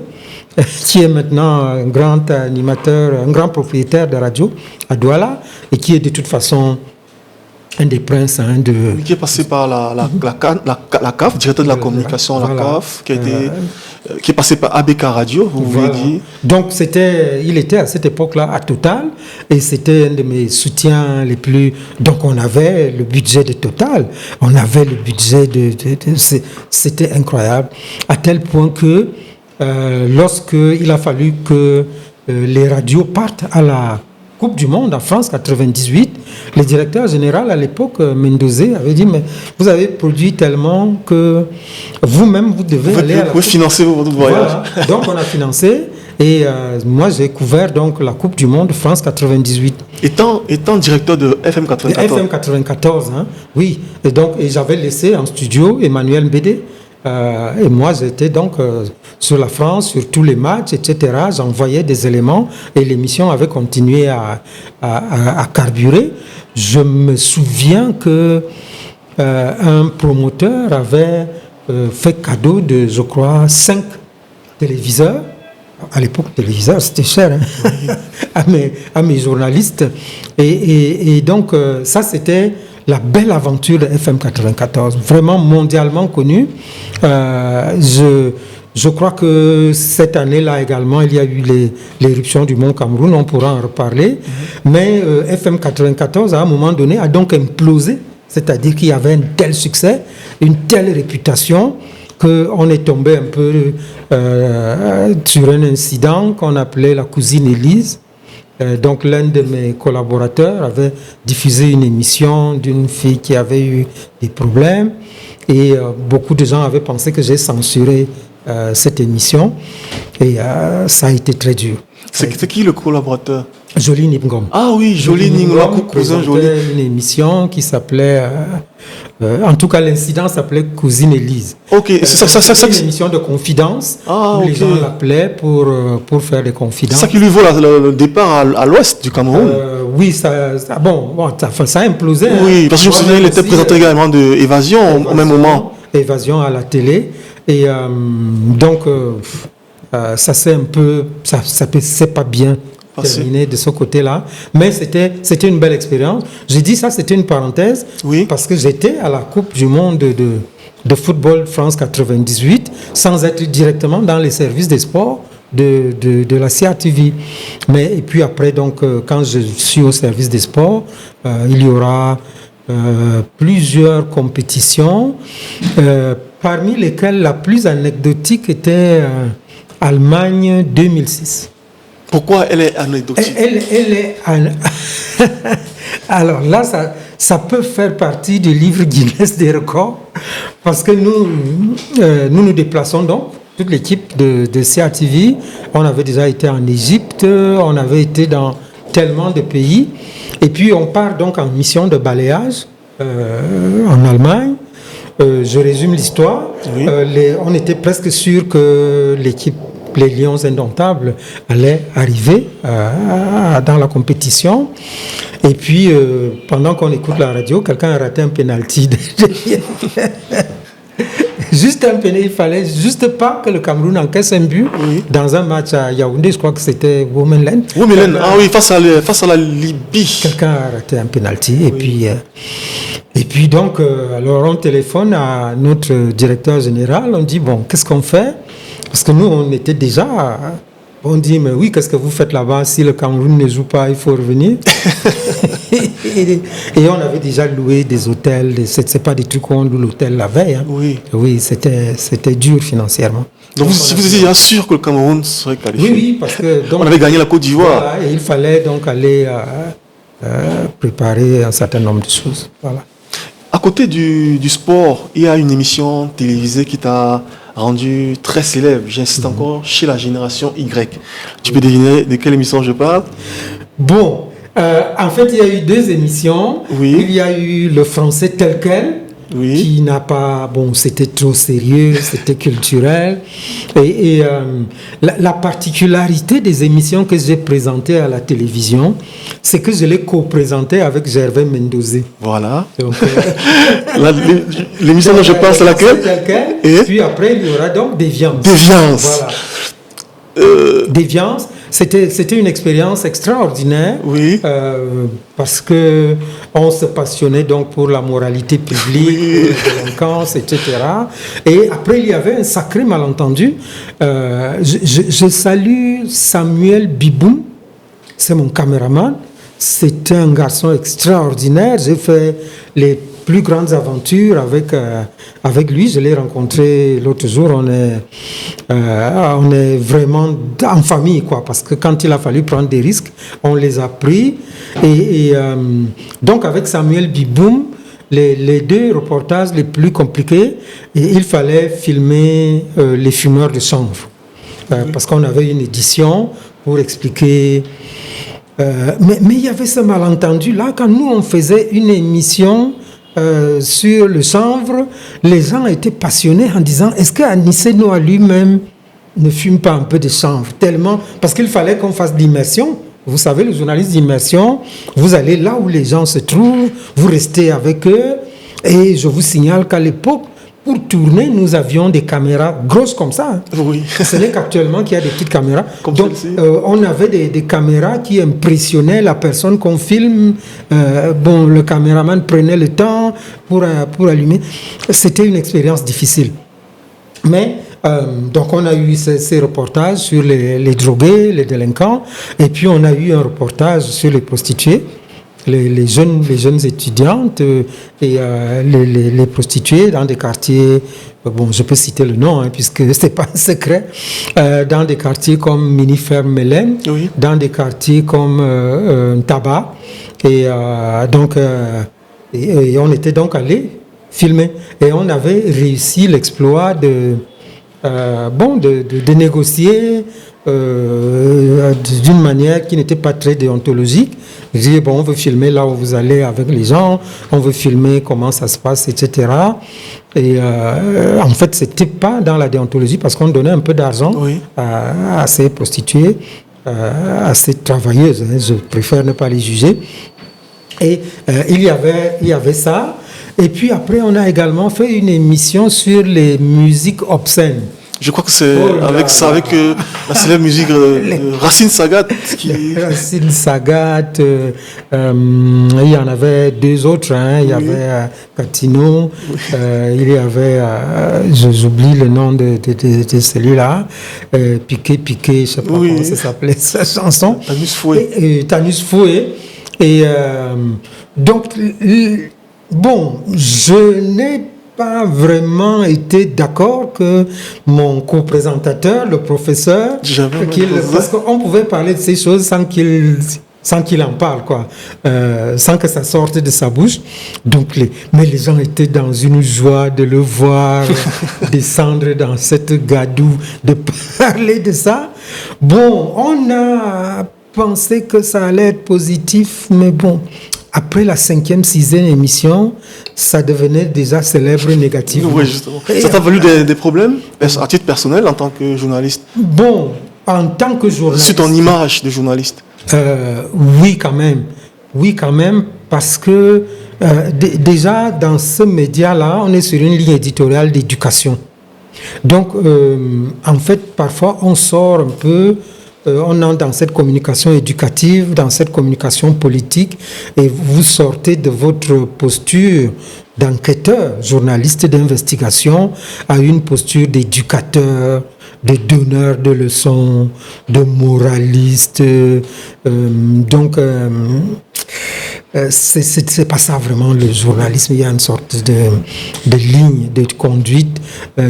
qui est maintenant un grand animateur, un grand propriétaire de radio à Douala, et qui est de toute façon un des princes qui est passé par la CAF, directeur de la communication à la CAF, qui est passé par ABK Radio, vous voulez dire. Donc il était à cette époque-là à Total, et c'était un de mes soutiens les plus... Donc on avait le budget de Total, on avait le budget c'était incroyable, à tel point que lorsqu'il a fallu que les radios partent à la Coupe du Monde en France 98, le directeur général à l'époque, Mendozé, avait dit mais vous avez produit tellement que vous-même vous devez aller à la Coupe. Financer votre voyage. Voilà. Donc on a financé et moi j'ai couvert donc la Coupe du Monde France 98. Étant directeur de FM 94. FM 94, hein, oui. Et j'avais laissé en studio Emmanuel Mbédé. Et moi, j'étais donc sur la France, sur tous les matchs, etc. J'envoyais des éléments et l'émission avait continué à carburer. Je me souviens que un promoteur avait fait cadeau de, je crois, 5 téléviseurs. À l'époque, téléviseur, c'était cher hein, à mes journalistes. Et donc, ça, c'était la belle aventure de FM 94, vraiment mondialement connue. Je crois que cette année-là également, il y a eu l'éruption du Mont Cameroun, on pourra en reparler. Mais FM 94, à un moment donné, a donc implosé, c'est-à-dire qu'il y avait un tel succès, une telle réputation, qu'on est tombé un peu sur un incident qu'on appelait la cousine Élise. Donc l'un de mes collaborateurs avait diffusé une émission d'une fille qui avait eu des problèmes et beaucoup de gens avaient pensé que j'ai censuré cette émission et ça a été très dur. C'est qui le collaborateur? Jolie Ningom. Ah oui, Jolie Ningom présentait une émission qui s'appelait... en tout cas, l'incident s'appelait Cousine Élise. Ok, c'est une émission de confidence où les gens l'appelaient pour faire des confidences. C'est ça qui lui vaut le départ à l'ouest du Cameroun. Oui, ça a implosé. Oui, parce que je me souviens, il était présenté également de Évasion au même moment. Évasion à la télé. Et donc, ça s'est un peu... Ça c'est pas bien terminé de ce côté-là, mais c'était une belle expérience. J'ai dit ça, c'était une parenthèse, parce que j'étais à la Coupe du Monde de football France 98, sans être directement dans les services des sports de la CRTV. Et puis après, donc, quand je suis au service des sports, il y aura plusieurs compétitions, parmi lesquelles la plus anecdotique était Allemagne 2006. Pourquoi elle est anecdotique? Elle est Alors là, ça peut faire partie du livre Guinness des records, parce que nous déplaçons donc, toute l'équipe de CRTV. On avait déjà été en Égypte, on avait été dans tellement de pays, et puis on part donc en mission de balayage en Allemagne. Je résume l'histoire. Oui. On était presque sûr que l'équipe les Lions Indomptables allaient arriver dans la compétition. Et puis, pendant qu'on écoute la radio, quelqu'un a raté un penalty. Juste un penalty, il fallait juste pas que le Cameroun encaisse un but dans un match à Yaoundé. Je crois que c'était Womenland. Face à la Libye. Quelqu'un a raté un penalty. Et puis donc, alors on téléphone à notre directeur général. On dit, bon, qu'est-ce qu'on fait? Parce que nous, on était déjà... On dit, mais oui, qu'est-ce que vous faites là-bas? Si le Cameroun ne joue pas, il faut revenir. et on avait déjà loué des hôtels. C'est pas des trucs qu'on loue l'hôtel la veille. Hein. Oui, c'était dur financièrement. Donc vous étiez déjà sûr que le Cameroun serait qualifié? Oui, parce que... Donc, on avait gagné la Côte d'Ivoire. Voilà, et il fallait donc aller préparer un certain nombre de choses. Voilà. À côté du sport, il y a une émission télévisée qui t'a rendu très célèbre, j'insiste encore, chez la génération Y. Tu peux deviner de quelle émission je parle? Bon, en fait, il y a eu 2 émissions. Oui. Il y a eu le français tel quel, Oui. qui n'a pas... Bon, c'était trop sérieux, c'était culturel. Et la particularité des émissions que j'ai présentées à la télévision, c'est que je les co-présentais avec Gervais Mendozé. Voilà. Donc, l'émission dont je pense, c'est laquelle? tel quel. Et Puis après, il y aura donc Déviance. Déviance. Voilà. Déviance, c'était une expérience extraordinaire. Oui. Parce que on se passionnait donc pour la moralité publique, Oui. pour la délinquance, etc. Et après, il y avait un sacré malentendu. Je salue Samuel Biboum, c'est mon caméraman. C'est un garçon extraordinaire. J'ai fait les plus grandes aventures avec lui. Je l'ai rencontré l'autre jour. On est vraiment en famille, quoi, parce que quand il a fallu prendre des risques, on les a pris. Donc avec Samuel Biboum, les 2 reportages les plus compliqués, il fallait filmer les fumeurs de chanvre. Parce qu'on avait une édition pour expliquer... mais il y avait ce malentendu là, quand nous on faisait une émission sur le chanvre, les gens étaient passionnés en disant, est-ce qu'Anissé Noah lui-même ne fume pas un peu de chanvre, tellement, parce qu'il fallait qu'on fasse l'immersion. Vous savez, le journaliste d'immersion, vous allez là où les gens se trouvent, vous restez avec eux, et je vous signale qu'à l'époque, pour tourner, nous avions des caméras grosses comme ça. Oui. Ce n'est qu'actuellement qu'il y a des petites caméras. Comme donc, on avait des caméras qui impressionnaient la personne qu'on filme. Bon, le caméraman prenait le temps pour allumer. C'était une expérience difficile. Mais, donc on a eu ces reportages sur les drogués, les délinquants, et puis on a eu un reportage sur les prostituées. Les jeunes étudiantes et les prostituées dans des quartiers, bon, je peux citer le nom, puisque ce n'est pas un secret, dans des quartiers comme Mini-Ferme-Mélène, Oui. dans des quartiers comme Tabac. Et donc, on était donc allé filmer. Et on avait réussi l'exploit de négocier d'une manière qui n'était pas très déontologique. Je dis, bon, on veut filmer là où vous allez avec les gens, on veut filmer comment ça se passe, etc. Et en fait, c'était pas dans la déontologie parce qu'on donnait un peu d'argent Oui. à ces prostituées, à ces travailleuses. Je préfère ne pas les juger. Et il y avait ça. Et puis après, on a également fait une émission sur les musiques obscènes. Je crois que c'est avec la célèbre musique Racine Sagat. Racine Sagat, il y en avait 2 autres. Il y avait Catino, il y avait, j'oublie le nom de celui-là, Piqué, je ne sais pas comment ça s'appelait, cette chanson. Tanus Foué. Tanus Foué. Et donc, bon, je n'ai pas vraiment été d'accord que mon co-présentateur, le professeur, parce qu'on pouvait parler de ces choses sans qu'il en parle, quoi, sans que ça sorte de sa bouche. Donc, mais les gens étaient dans une joie de le voir descendre dans cette gadoue, de parler de ça. Bon, on a pensé que ça allait être positif, mais bon, après la 5e, 6e émission, ça devenait déjà célèbre négativement. Oui, justement. Ça t'a valu des problèmes à titre personnel en tant que journaliste? Bon, en tant que journaliste... Sur ton image de journaliste? Oui, quand même. Oui, quand même, parce que déjà, dans ce média-là, on est sur une ligne éditoriale d'éducation. Donc, en fait, parfois, on sort un peu... on entre dans cette communication éducative, dans cette communication politique, et vous sortez de votre posture d'enquêteur, journaliste d'investigation, à une posture d'éducateur, de donneur de leçons, de moraliste. Donc, c'est pas ça vraiment le journalisme. Il y a une sorte de ligne de conduite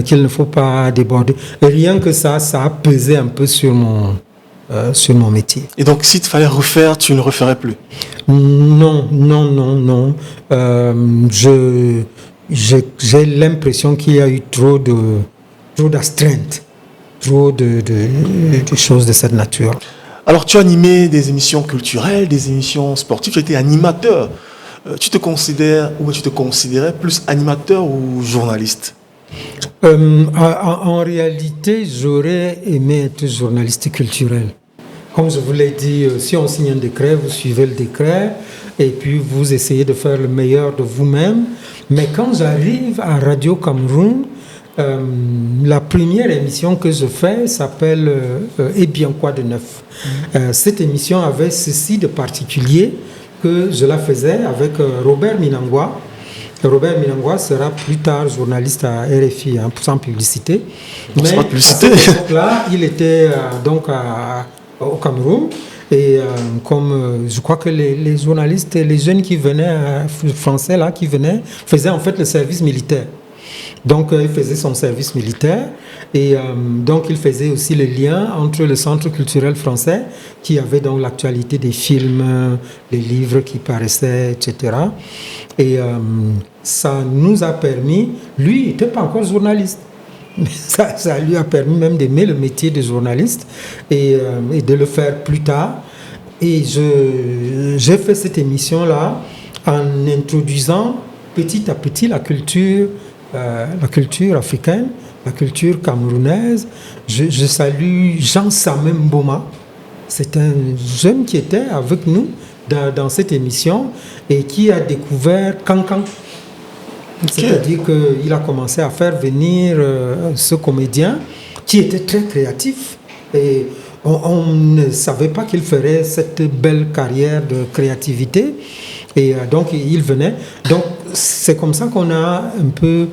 qu'il ne faut pas déborder. Et rien que ça a pesé un peu sur mon métier. Et donc, si tu fallait refaire, tu ne referais plus? Non. J'ai l'impression qu'il y a eu trop d'astreintes, trop de choses de cette nature. Alors, tu as animé des émissions culturelles, des émissions sportives, tu étais animateur. Tu te considères, ou tu te considérais plus animateur ou journaliste? En réalité, j'aurais aimé être journaliste culturel. Comme je vous l'ai dit, si on signe un décret, vous suivez le décret et puis vous essayez de faire le meilleur de vous-même. Mais quand j'arrive à Radio Cameroun, la première émission que je fais s'appelle Et bien quoi de neuf. Cette émission avait ceci de particulier que je la faisais avec Robert Minangwa. Robert Minangwa sera plus tard journaliste à RFI, sans publicité. Mais pas de publicité. À cette époque-là, il était donc au Cameroun. Et comme je crois que les journalistes, les jeunes qui venaient, français là, qui venaient, faisaient en fait le service militaire. Donc il faisait son service militaire et donc il faisait aussi le lien entre le Centre culturel français qui avait donc l'actualité des films, les livres qui paraissaient, etc. Et ça nous a permis, lui il n'était pas encore journaliste, mais ça lui a permis même d'aimer le métier de journaliste et de le faire plus tard. Et j'ai fait cette émission-là en introduisant petit à petit la culture africaine, la culture camerounaise. Je salue Jean-Samem Mboma. C'est un jeune qui était avec nous dans cette émission et qui a découvert Cancan. C'est-à-dire qu'il a commencé à faire venir ce comédien qui était très créatif. Et on ne savait pas qu'il ferait cette belle carrière de créativité. Et donc, il venait. Donc, c'est comme ça qu'on a un peu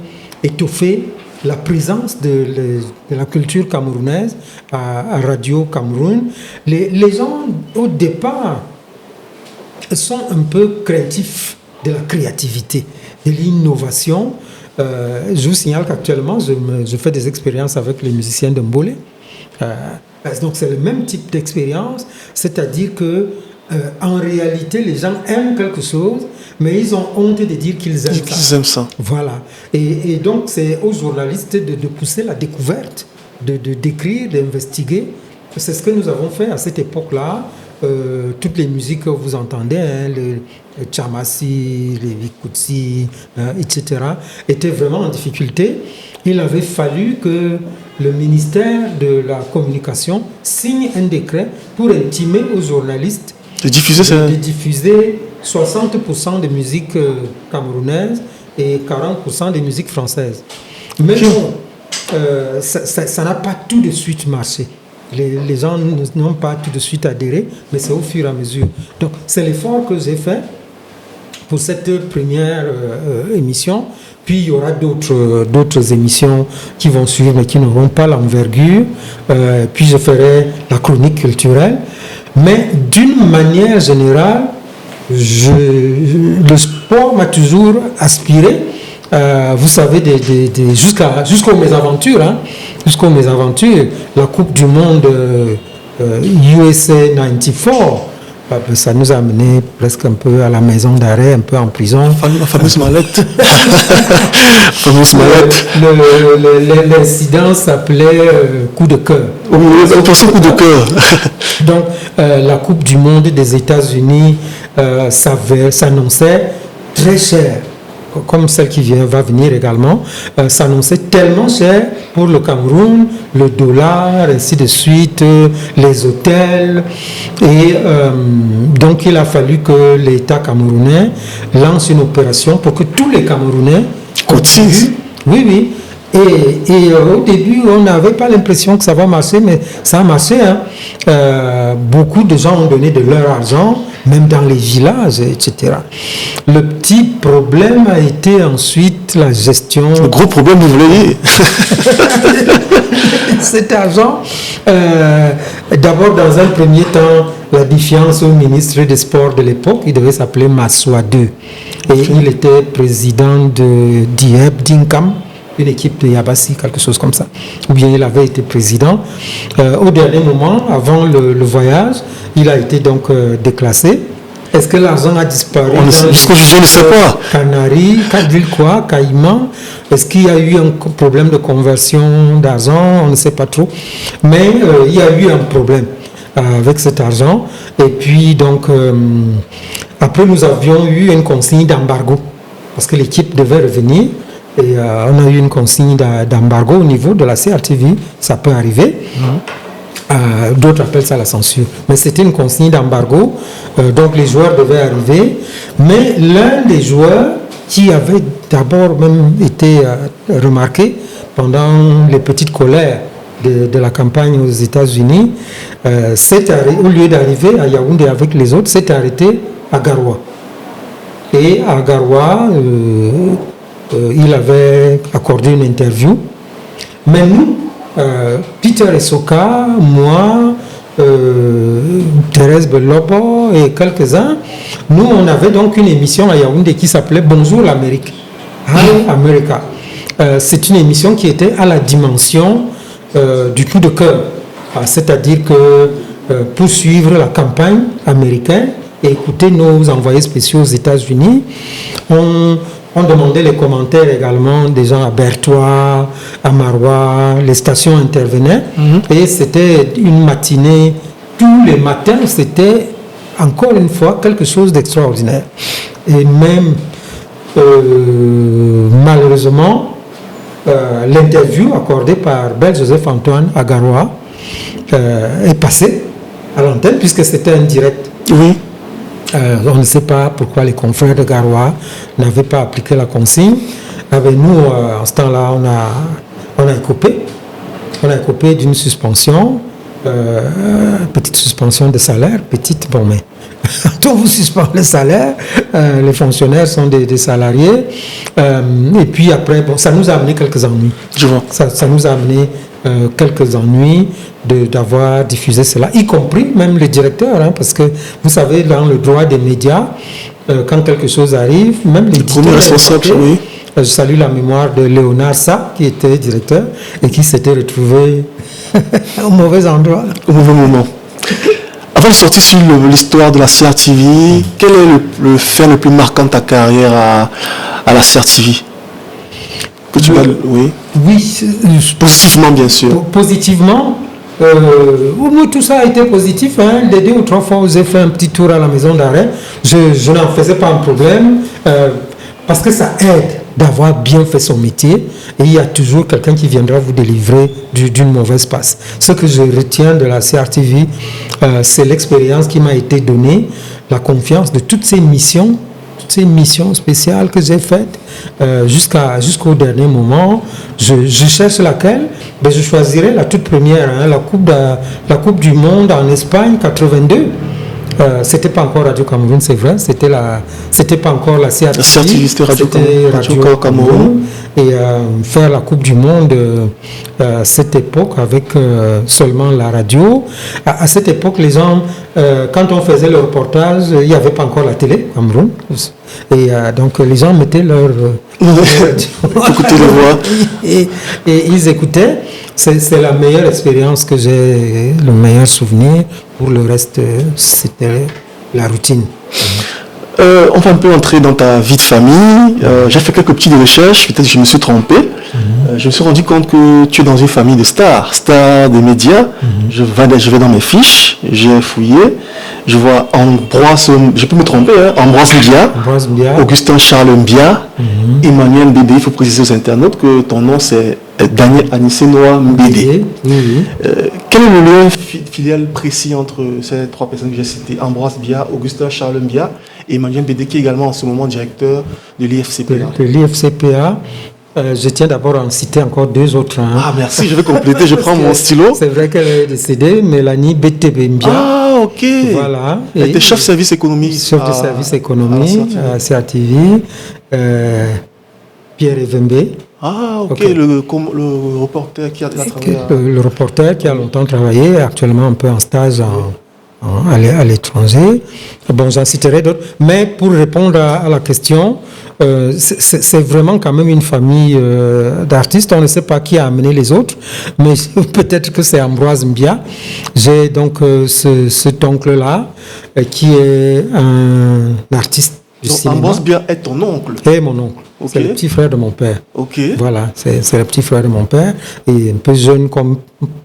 étoffé la présence de la culture camerounaise à Radio Cameroun. Les gens, au départ, sont un peu craintifs de la créativité, de l'innovation. Je vous signale qu'actuellement, je fais des expériences avec les musiciens de Mbolé. Donc, c'est le même type d'expérience, c'est-à-dire que en réalité, les gens aiment quelque chose, mais ils ont honte de dire qu'ils aiment ça. Voilà. Et donc, c'est aux journalistes de pousser la découverte, d'écrire, d'investiguer. C'est ce que nous avons fait à cette époque-là. Toutes les musiques que vous entendez, le Tchamassi, les Vikutsi, etc., étaient vraiment en difficulté. Il avait fallu que le ministère de la Communication signe un décret pour intimer aux journalistes de diffuser 60% de musique camerounaise et 40% de musique française. Mais bon, ça n'a pas tout de suite marché. Les gens n'ont pas tout de suite adhéré, mais c'est au fur et à mesure. Donc, c'est l'effort que j'ai fait pour cette première émission. Puis, il y aura d'autres émissions qui vont suivre, mais qui n'auront pas l'envergure. Puis, je ferai la chronique culturelle. Mais d'une manière générale, le sport m'a toujours aspiré. Vous savez, jusqu'aux mésaventures, jusqu'aux mésaventures, la Coupe du Monde USA 94, ça nous a amené presque un peu à la maison d'arrêt, un peu en prison. La fameuse mallette. L'incident s'appelait coup de cœur. On pensait coup de cœur. Donc, la Coupe du Monde des États-Unis s'annonçait très chère, comme celle qui va venir également, s'annonçait tellement cher pour le Cameroun, le dollar, ainsi de suite, les hôtels. Et donc, il a fallu que l'État camerounais lance une opération pour que tous les Camerounais cotisent. Oui. Et au début, on n'avait pas l'impression que ça va marcher, mais ça a marché. Beaucoup de gens ont donné de leur argent, même dans les villages, etc. Le petit problème a été ensuite la gestion. Le gros problème, vous voulez dire? Cet argent, d'abord, dans un premier temps, la défiance au ministre des Sports de l'époque, il devait s'appeler Massoua II. Et il était président de Diep Dinkam, une équipe de Yabassi, quelque chose comme ça. Ou bien il avait été président. Au dernier moment, avant le voyage, il a été donc déclassé. Est-ce que l'argent a disparu? Jusqu'au jour, je ne sais pas. Canaries, Caïman. Est-ce qu'il y a eu un problème de conversion d'argent? On ne sait pas trop. Mais il y a eu un problème. avec cet argent. Et puis, donc, après, nous avions eu une consigne d'embargo parce que l'équipe devait revenir. Et on a eu une consigne d'embargo au niveau de la CRTV. Ça peut arriver. D'autres appellent ça la censure. Mais c'était une consigne d'embargo. Donc, les joueurs devaient arriver. Mais l'un des joueurs qui avait d'abord même été remarqué pendant les petites colères de la campagne aux États-Unis, au lieu d'arriver à Yaoundé avec les autres, s'est arrêté à Garoua. Et à Garoua, il avait accordé une interview. Mais nous, Peter Essoka, moi, Thérèse Belobo et quelques-uns, nous, on avait donc une émission à Yaoundé qui s'appelait Bonjour l'Amérique. Hi America. C'est une émission qui était à la dimension du coup de cœur. C'est-à-dire que pour suivre la campagne américaine et écouter nos envoyés spéciaux aux États-Unis, on demandait les commentaires également des gens à Berthois, à Marois, les stations intervenaient. Et c'était une matinée, tous les matins, c'était encore une fois quelque chose d'extraordinaire. Et même, malheureusement, l'interview accordée par Bel Joseph Antoine à Garoua est passée à l'antenne puisque c'était un direct. Oui. On ne sait pas pourquoi les confrères de Garoua n'avaient pas appliqué la consigne. Avec nous, en ce temps-là, on a écopé. On a écopé d'une suspension, petite suspension de salaire, petite, bon, mais quand on vous suspend le salaire, les fonctionnaires sont des salariés. Et puis après, bon, ça nous a amené quelques ennuis. Je vois. Ça nous a amené quelques ennuis d'avoir diffusé cela, y compris même le directeur, hein, parce que vous savez, dans le droit des médias, quand quelque chose arrive, même les premiers responsables, oui. Je salue la mémoire de Léonard Sa, qui était directeur et qui s'était retrouvé au mauvais endroit. Au mauvais moment. Avant de sortir sur l'histoire de la CRTV, quel est le fait le plus marquant de ta carrière à la CRTV? Oui. Positivement, bien sûr. Positivement, tout ça a été positif. Hein. Les 2 ou 3 fois où j'ai fait un petit tour à la maison d'arrêt, je n'en faisais pas un problème parce que ça aide d'avoir bien fait son métier et il y a toujours quelqu'un qui viendra vous délivrer d'une mauvaise passe. Ce que je retiens de la CRTV, c'est l'expérience qui m'a été donnée, la confiance de toutes ces missions spéciales que j'ai faites jusqu'au dernier moment. Je cherche laquelle, ben je choisirai la toute première, hein, la coupe du Monde en Espagne 82. C'était pas encore Radio Cameroun, c'est vrai, c'était pas encore la CRTV, c'était Radio Cameroun. Et faire la Coupe du Monde à cette époque avec seulement la radio. À cette époque, les gens, quand on faisait le reportage, il n'y avait pas encore la télé, Cameroun. Et donc les gens mettaient leur écoutez les voix. Et ils écoutaient. C'est la meilleure expérience que j'ai, le meilleur souvenir. Pour le reste, c'était la routine. On va un peu entrer dans ta vie de famille. J'ai fait quelques petites recherches, peut-être que je me suis trompé. Je me suis rendu compte que tu es dans une famille de stars des médias. Je vais dans mes fiches, j'ai fouillé. Je vois Ambroise, je peux me tromper, hein, Ambroise Mbia, Augustin Charles Mbia, Emmanuel Mbédé. Il faut préciser aux internautes que ton nom c'est Daniel Anissé-Noah Mbédé. Quel est le lien filial précis entre ces 3 personnes que j'ai citées, Ambroise Mbia, Augustin Charles Mbia et Emmanuel Mbédé, qui est également en ce moment directeur de l'IFCPA? De l'IFCPA. Je tiens d'abord à en citer encore 2 autres. Hein. Ah merci, je vais compléter, je prends mon stylo. C'est vrai qu'elle est décédée, Mélanie BTB Mbia. Ah ok. Voilà. Elle était chef de service économique. Chef de service économique à CRTV. Pierre Evembe. Ah ok, okay. Le reporter qui a travaillé. Le reporter qui a longtemps travaillé, actuellement un peu en stage à l'étranger. Bon, j'en citerai d'autres. Mais pour répondre à la question, c'est vraiment quand même une famille d'artistes. On ne sait pas qui a amené les autres, mais peut-être que c'est Ambroise Mbia. J'ai donc cet oncle-là qui est un artiste Donc, cinéma. Ambroise Bia est ton oncle. Et mon oncle. Ok. C'est le petit frère de mon père. Ok. Voilà, c'est le petit frère de mon père, et un peu jeune comme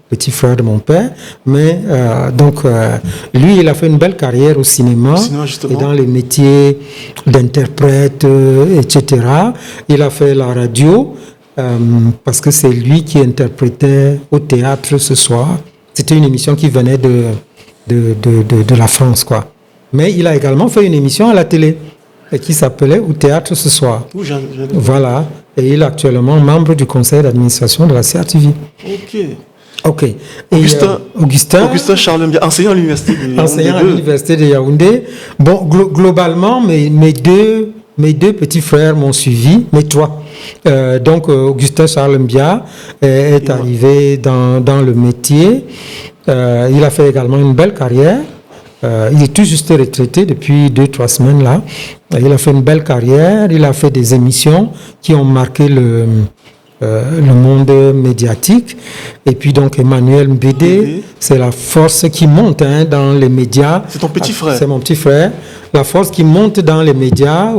petit frère de mon père. Mais lui, il a fait une belle carrière au cinéma, Justement. et dans les métiers d'interprète, etc. Il a fait la radio, parce que c'est lui qui interprétait au théâtre ce soir. C'était une émission qui venait de la France, quoi. Mais il a également fait une émission à la télé, et qui s'appelait Au théâtre ce soir. Oui, Voilà. Et il est actuellement membre du conseil d'administration de la CRTV. Ok. Et Augustin Charles Mbia, enseignant à l'université de Yaoundé. Enseignant à l'université de Yaoundé. Bon, globalement, mes deux petits frères m'ont suivi, mes trois. Augustin Charles Mbia est arrivé dans le métier. Il a fait également une belle carrière. Il est tout juste retraité depuis 2-3 semaines là. Il a fait une belle carrière. Il a fait des émissions qui ont marqué le monde médiatique. Et puis donc Emmanuel Mbédé, c'est la force qui monte dans les médias. C'est ton petit frère. C'est mon petit frère. La force qui monte dans les médias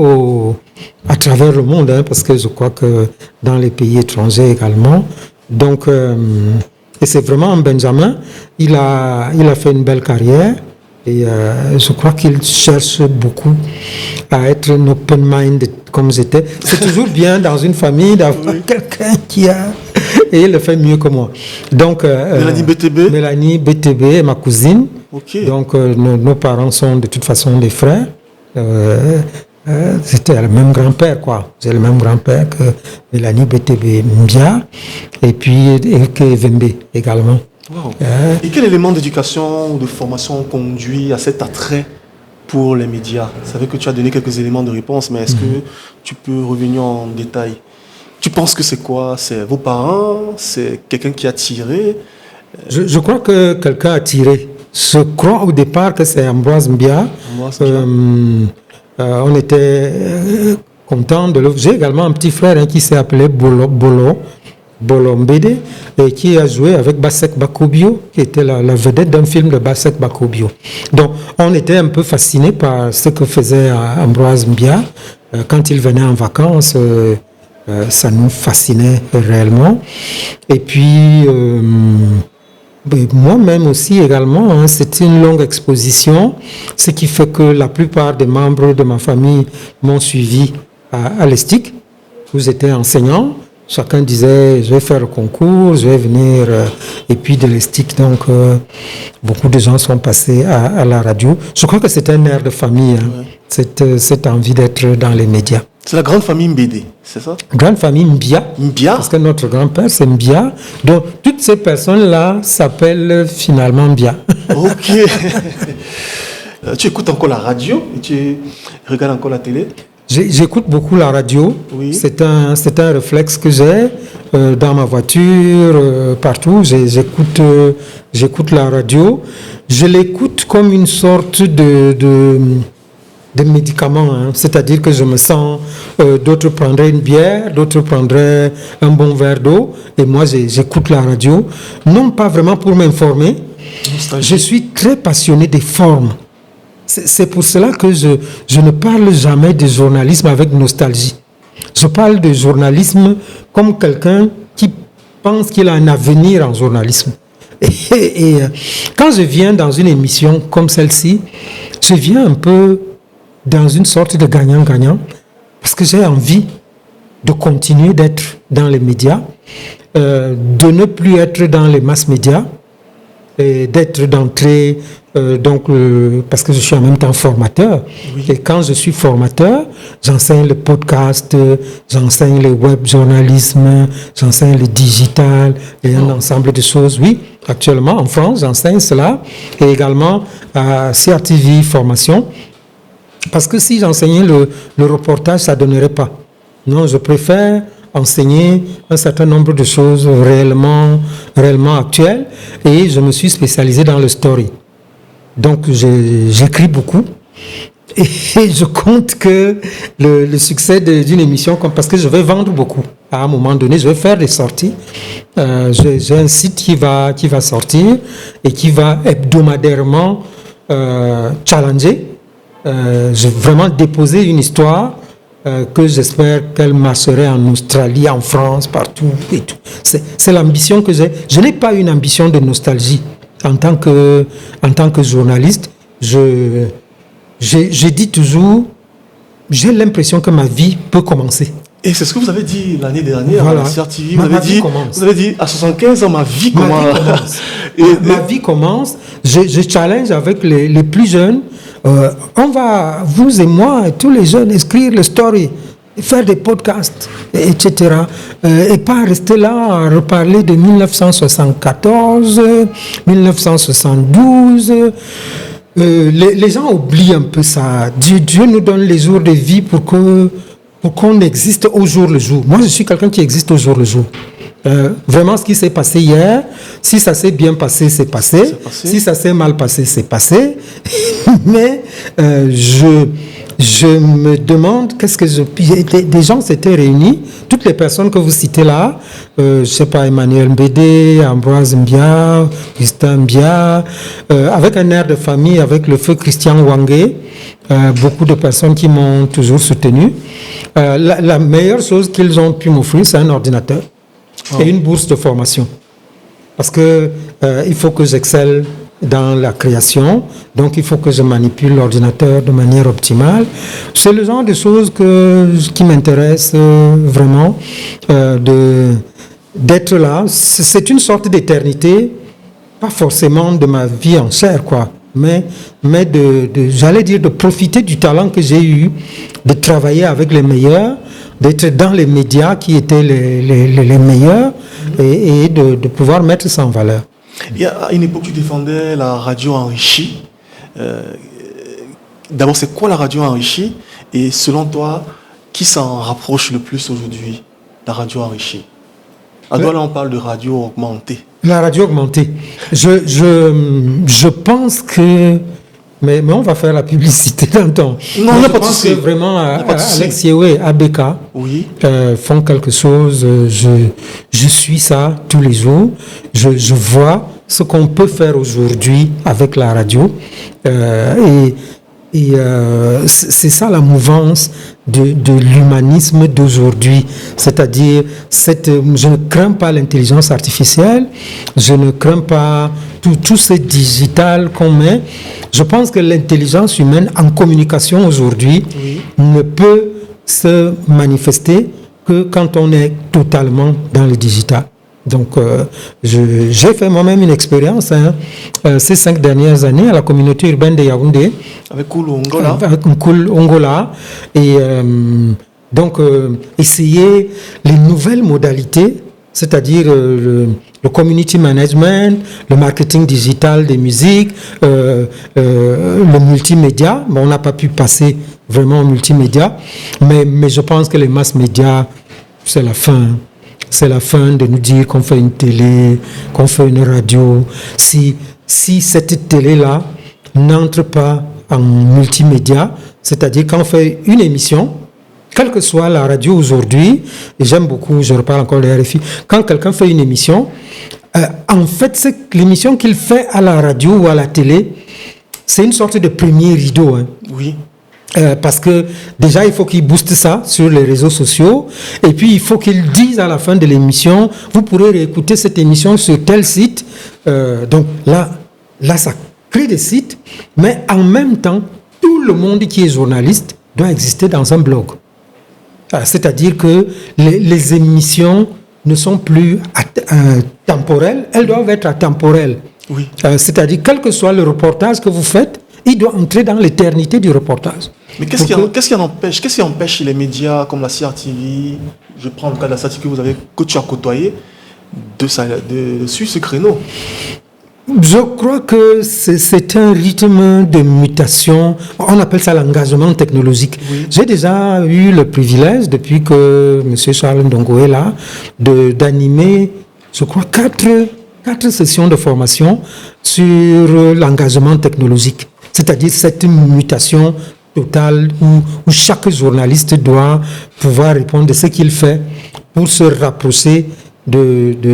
à travers le monde, parce que je crois que dans les pays étrangers également. Donc, et c'est vraiment un Benjamin. Il a fait une belle carrière. Et je crois qu'il cherche beaucoup à être un open mind comme j'étais. C'est toujours bien dans une famille d'avoir quelqu'un qui a... Et il le fait mieux que moi. Donc, Mélanie BTB est ma cousine. Okay. Donc, nos parents sont de toute façon des frères. C'était le même grand-père, quoi. J'ai le même grand-père que Mélanie BTB Mbia. Et puis, que Vembe également. Wow. Et quel élément d'éducation ou de formation conduit à cet attrait pour les médias? Je savais que tu as donné quelques éléments de réponse, mais est-ce que tu peux revenir en détail? Tu penses que c'est quoi? C'est vos parents? C'est quelqu'un qui a tiré? Je crois que quelqu'un a tiré. Je crois au départ que c'est Ambroise Mbia. On était content de le... J'ai également un petit frère qui s'est appelé Bolo Mbédé, et qui a joué avec Bassek Bakobio, qui était la vedette d'un film de Bassek Bakobio. Donc, on était un peu fascinés par ce que faisait Ambroise Mbia. Quand il venait en vacances, ça nous fascinait réellement. Et puis, moi-même aussi également, c'était une longue exposition, ce qui fait que la plupart des membres de ma famille m'ont suivi à l'ESTIC, où j'étais enseignant. Chacun disait, je vais faire le concours, je vais venir. Et puis de l'ESTIC, donc beaucoup de gens sont passés à la radio. Je crois que c'est un air de famille, cette envie d'être dans les médias. C'est la grande famille Mbédé, c'est ça? Grande famille Mbia. Mbia? Parce que notre grand-père, c'est Mbia. Donc, toutes ces personnes-là s'appellent finalement Mbia. Ok. Tu écoutes encore la radio et tu regardes encore la télé? J'écoute beaucoup la radio. Oui. C'est un réflexe que j'ai dans ma voiture, partout. J'écoute la radio. Je l'écoute comme une sorte de médicament. C'est-à-dire que je me sens... d'autres prendraient une bière, d'autres prendraient un bon verre d'eau. Et moi, j'écoute la radio. Non pas vraiment pour m'informer. Je suis très passionné des formes. C'est pour cela que je ne parle jamais de journalisme avec nostalgie. Je parle de journalisme comme quelqu'un qui pense qu'il a un avenir en journalisme. Et quand je viens dans une émission comme celle-ci, je viens un peu dans une sorte de gagnant-gagnant, parce que j'ai envie de continuer d'être dans les médias, de ne plus être dans les mass médias, et d'être d'entrée, parce que je suis en même temps formateur. Oui. Et quand je suis formateur, j'enseigne le podcast, j'enseigne le web journalisme, j'enseigne le digital et un ensemble de choses. Oui, actuellement en France, j'enseigne cela, et également à CRTV Formation, parce que si j'enseignais le reportage, ça ne donnerait pas. Non, je préfère enseigner un certain nombre de choses réellement actuelles, et je me suis spécialisé dans le story. Donc j'écris beaucoup, et je compte que le succès d'une émission, parce que je vais vendre beaucoup. À un moment donné, je vais faire des sorties. J'ai un site qui va sortir et qui va hebdomadairement challenger j'ai vraiment déposé une histoire que j'espère qu'elle marcherait en Australie, en France, partout et tout. C'est l'ambition que j'ai. Je n'ai pas une ambition de nostalgie. En tant que journaliste, je dis toujours, j'ai l'impression que ma vie peut commencer. Et c'est ce que vous avez dit l'année dernière Voilà. à la CRTV. Vous avez dit, à 75 ans, ma vie commence. Ma vie commence. Je challenge avec les plus jeunes. On va, vous et moi, et tous les jeunes, écrire le story, faire des podcasts, etc. Et pas rester là à reparler de 1974, 1972. Les gens oublient un peu ça. Dieu nous donne les jours de vie pour qu'on existe au jour le jour. Moi, je suis quelqu'un qui existe au jour le jour. Vraiment, ce qui s'est passé hier, si ça s'est bien passé, c'est passé. Si ça s'est mal passé, c'est passé. Mais je me demande des gens s'étaient réunis, toutes les personnes que vous citez là, je sais pas, Emmanuel Mbédé, Ambroise Mbia, Justin Mbia, avec un air de famille, avec le feu Christian Wangé, beaucoup de personnes qui m'ont toujours soutenu. La meilleure chose qu'ils ont pu m'offrir, c'est un ordinateur et une bourse de formation. Parce que il faut que j'excelle dans la création, donc il faut que je manipule l'ordinateur de manière optimale. C'est le genre de choses qui m'intéressent vraiment, d'être là. C'est une sorte d'éternité, pas forcément de ma vie en chair, quoi, mais j'allais dire de profiter du talent que j'ai eu, de travailler avec les meilleurs, d'être dans les médias qui étaient les meilleurs et de pouvoir mettre ça en valeur. Il y a à une époque, tu défendais la radio enrichie. D'abord, c'est quoi la radio enrichie? Et selon toi, qui s'en rapproche le plus aujourd'hui, la radio enrichie? À Douala, on parle de radio augmentée. La radio augmentée. Je pense que... Mais on va faire la publicité dans le temps. Non, il n'y a pas de souci. Vraiment, Alex Yewe, ABK, font quelque chose. Je suis ça tous les jours. Je vois ce qu'on peut faire aujourd'hui avec la radio. Et c'est ça la mouvance de l'humanisme d'aujourd'hui. C'est-à-dire, je ne crains pas l'intelligence artificielle, je ne crains pas tout ce digital qu'on met. Je pense que l'intelligence humaine en communication aujourd'hui ne peut se manifester que quand on est totalement dans le digital. Donc, j'ai fait moi-même une expérience ces 5 dernières années à la communauté urbaine de Yaoundé. Avec Koul Ongola. Avec Koul Ongola. Et donc, essayer les nouvelles modalités, c'est-à-dire le community management, le marketing digital des musiques, le multimédia. Bon, on n'a pas pu passer vraiment au multimédia, mais je pense que les mass médias, c'est la fin. C'est la fin de nous dire qu'on fait une télé, qu'on fait une radio. Si cette télé-là n'entre pas en multimédia, c'est-à-dire qu'on fait une émission, quelle que soit la radio aujourd'hui, et j'aime beaucoup, je reparle encore de RFI, quand quelqu'un fait une émission, en fait, c'est l'émission qu'il fait à la radio ou à la télé, c'est une sorte de premier rideau. Hein. Oui. Parce que déjà il faut qu'ils boostent ça sur les réseaux sociaux et puis il faut qu'ils disent à la fin de l'émission, vous pourrez réécouter cette émission sur tel site. Donc là ça crée des sites, mais en même temps tout le monde qui est journaliste doit exister dans un blog. C'est-à-dire que les émissions ne sont plus temporelles, elles doivent être atemporelles. Oui. C'est-à-dire quel que soit le reportage que vous faites, il doit entrer dans l'éternité du reportage. Mais qu'est-ce qui empêche les médias comme la CRTV, je prends le cas de la CRTV que tu as côtoyé, de suivre ce créneau? Je crois que c'est un rythme de mutation. On appelle ça l'engagement technologique. Oui. J'ai déjà eu le privilège, depuis que M. Charles Ndongo est là, d'animer, je crois, 4 sessions de formation sur l'engagement technologique. C'est-à-dire cette mutation totale où chaque journaliste doit pouvoir répondre de ce qu'il fait pour se rapprocher des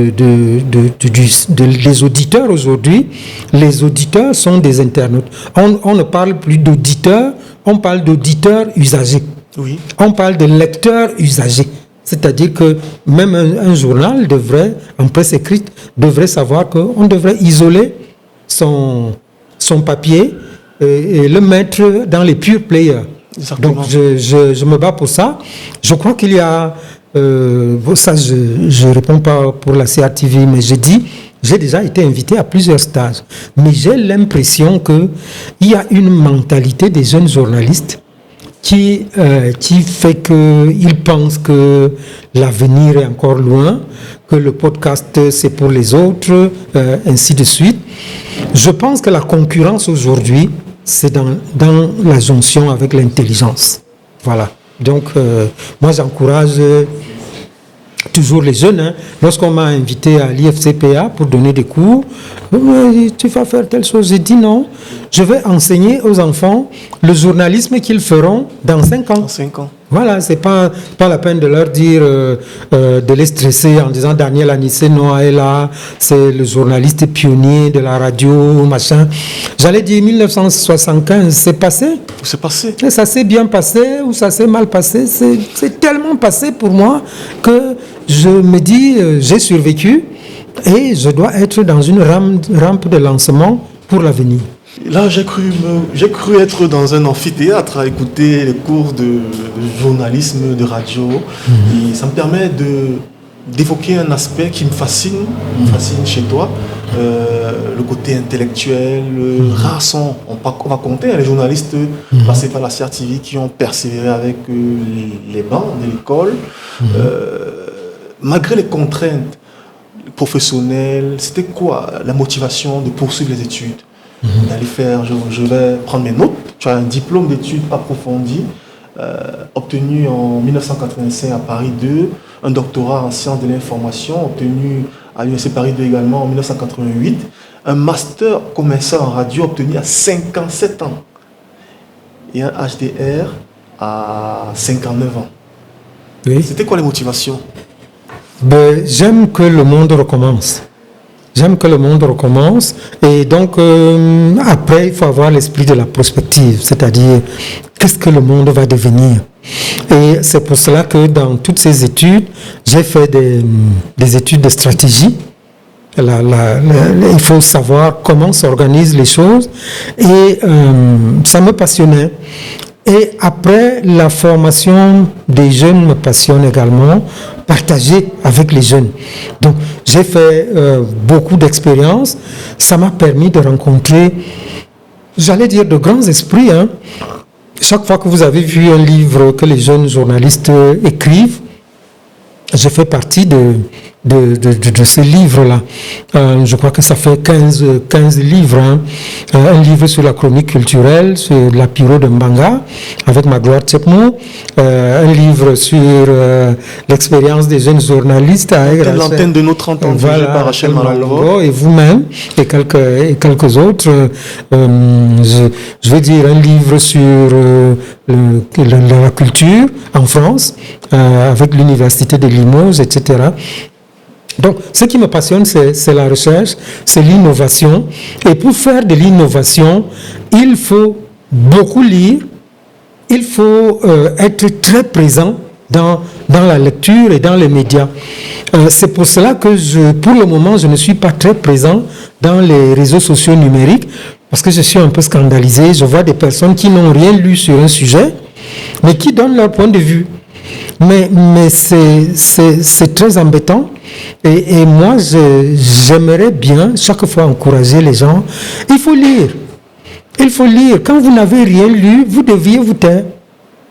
auditeurs aujourd'hui. Les auditeurs sont des internautes. On ne parle plus d'auditeurs, on parle d'auditeurs usagers. Oui. On parle de lecteurs usagers. C'est-à-dire que même un journal devrait, en presse écrite, devrait savoir qu'on devrait isoler son papier et le mettre dans les pure players. Exactement. Donc je me bats pour ça. Je crois qu'il y a... ça, je ne réponds pas pour la CRTV, mais j'ai déjà été invité à plusieurs stages. Mais j'ai l'impression qu'il y a une mentalité des jeunes journalistes qui fait qu'ils pensent que l'avenir est encore loin, que le podcast c'est pour les autres, ainsi de suite. Je pense que la concurrence aujourd'hui, c'est dans la jonction avec l'intelligence. Voilà. Donc, moi j'encourage toujours les jeunes. Hein. Lorsqu'on m'a invité à l'IFCPA pour donner des cours, tu vas faire telle chose. J'ai dit non, je vais enseigner aux enfants le journalisme qu'ils feront dans 5 ans. Dans 5 ans. Voilà, c'est pas la peine de leur dire, de les stresser en disant Daniel Anissé Noah est là, c'est le journaliste pionnier de la radio, machin. J'allais dire 1975, c'est passé. C'est passé. Et ça s'est bien passé ou ça s'est mal passé. C'est tellement passé pour moi que je me dis, j'ai survécu et je dois être dans une rampe de lancement pour l'avenir. Là, j'ai cru être dans un amphithéâtre à écouter les cours de journalisme, de radio. Et ça me permet d'évoquer un aspect qui me fascine chez toi. Le côté intellectuel, rares sont, on va compter les journalistes passés par la CRTV qui ont persévéré avec les bancs de l'école. Malgré les contraintes professionnelles, c'était quoi la motivation de poursuivre les études? D'aller faire, je vais prendre mes notes. Tu as un diplôme d'études approfondies obtenu en 1985 à Paris 2, un doctorat en sciences de l'information obtenu à l'Université Paris 2 également en 1988, un master commercial en radio obtenu à 57 ans et un HDR à 59 ans. Oui. C'était quoi les motivations? J'aime que le monde recommence. J'aime que le monde recommence et donc après il faut avoir l'esprit de la prospective, c'est-à-dire qu'est-ce que le monde va devenir. Et c'est pour cela que dans toutes ces études, j'ai fait des études de stratégie. Il faut savoir comment s'organisent les choses et ça me passionnait. Et après, la formation des jeunes me passionne également, partager avec les jeunes. Donc, j'ai fait beaucoup d'expériences. Ça m'a permis de rencontrer, j'allais dire, de grands esprits. Hein. Chaque fois que vous avez vu un livre que les jeunes journalistes écrivent, j'ai fait partie de ce livre-là. Je crois que ça fait 15 livres. Hein. Un livre sur la chronique culturelle, sur la Piro de Mbanga, avec Magloire Tchepmou. Un livre sur l'expérience des jeunes journalistes. Avec l'antenne de nos 30 ans, voilà, par Rachel Malongo. Et vous-même, et quelques autres. Je veux dire, un livre sur la culture en France, avec l'Université de Limoges, etc. Donc, ce qui me passionne, c'est la recherche, c'est l'innovation. Et pour faire de l'innovation, il faut beaucoup lire, il faut être très présent dans la lecture et dans les médias. C'est pour cela que pour le moment, je ne suis pas très présent dans les réseaux sociaux numériques, parce que je suis un peu scandalisé. Je vois des personnes qui n'ont rien lu sur un sujet, mais qui donnent leur point de vue. Mais c'est très embêtant. Et moi, j'aimerais bien, chaque fois, encourager les gens. Il faut lire. Il faut lire. Quand vous n'avez rien lu, vous deviez vous taire.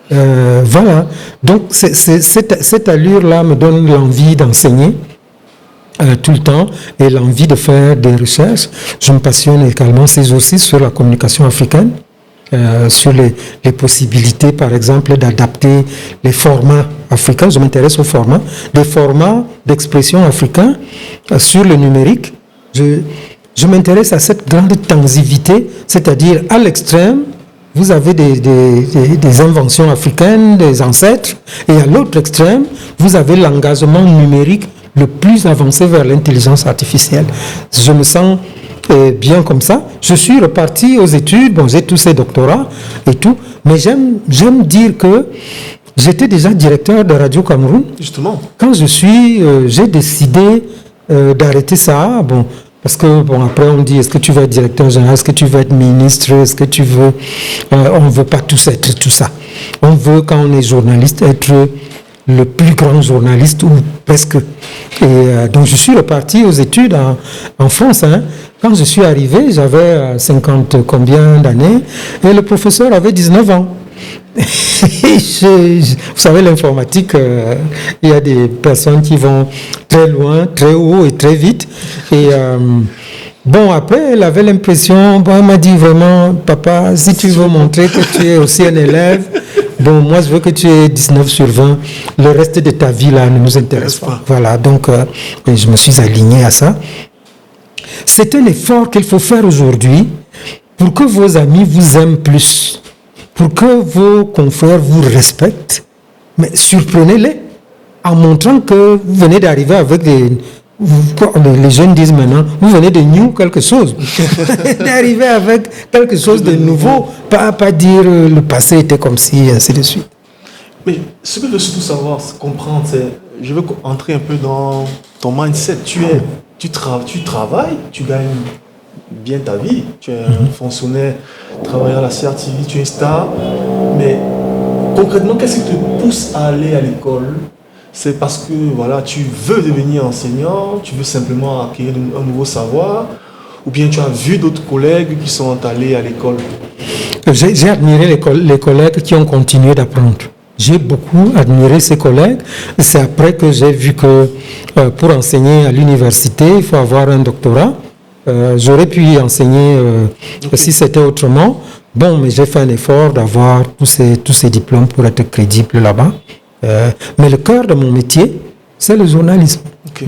Voilà. Donc, cette allure-là me donne l'envie d'enseigner tout le temps et l'envie de faire des recherches. Je me passionne également, c'est aussi sur la communication africaine. Sur les possibilités, par exemple, d'adapter les formats africains. Je m'intéresse aux formats, des formats d'expression africains sur le numérique. Je m'intéresse à cette grande tangivité, c'est-à-dire à l'extrême, vous avez des inventions africaines, des ancêtres, et à l'autre extrême, vous avez l'engagement numérique le plus avancé vers l'intelligence artificielle. Je me sens Et bien comme ça, je suis reparti aux études. Bon, j'ai tous ces doctorats et tout. Mais j'aime dire que j'étais déjà directeur de Radio Cameroun. Justement. Quand j'ai décidé d'arrêter ça. Bon, parce que après on dit, est-ce que tu veux être directeur général, est-ce que tu veux être ministre, est-ce que tu veux... on ne veut pas tous être tout ça. On veut, quand on est journaliste, être le plus grand journaliste, ou presque. Et donc je suis reparti aux études en France. Quand je suis arrivé, j'avais 50 combien d'années, et le professeur avait 19 ans. Vous savez, l'informatique, il y a des personnes qui vont très loin, très haut et très vite. Et après, elle avait l'impression, elle m'a dit vraiment, papa, si tu veux montrer que tu es aussi un élève, moi je veux que tu aies 19 sur 20, le reste de ta vie là ne nous intéresse pas. Voilà, donc je me suis aligné à ça. C'est un effort qu'il faut faire aujourd'hui pour que vos amis vous aiment plus. Pour que vos confrères vous respectent, mais surprenez-les en montrant que vous venez d'arriver avec les jeunes disent maintenant, vous venez de new quelque chose. D'arriver avec quelque chose de nouveau, pas dire le passé était comme ci, ainsi de suite. Mais ce que je veux surtout savoir, comprendre, c'est, je veux entrer un peu dans ton mindset. Tu travailles, tu gagnes bien ta vie, tu es un fonctionnaire, travailleur à la CRTV, tu es star, mais concrètement, qu'est-ce qui te pousse à aller à l'école? C'est parce que tu veux devenir enseignant, tu veux simplement acquérir un nouveau savoir, ou bien tu as vu d'autres collègues qui sont allés à l'école? J'ai admiré les collègues qui ont continué d'apprendre. J'ai beaucoup admiré ces collègues. C'est après que j'ai vu que pour enseigner à l'université, il faut avoir un doctorat. J'aurais pu y enseigner si c'était autrement. Mais j'ai fait un effort d'avoir tous ces diplômes pour être crédible là-bas. Mais le cœur de mon métier, c'est le journalisme. Okay.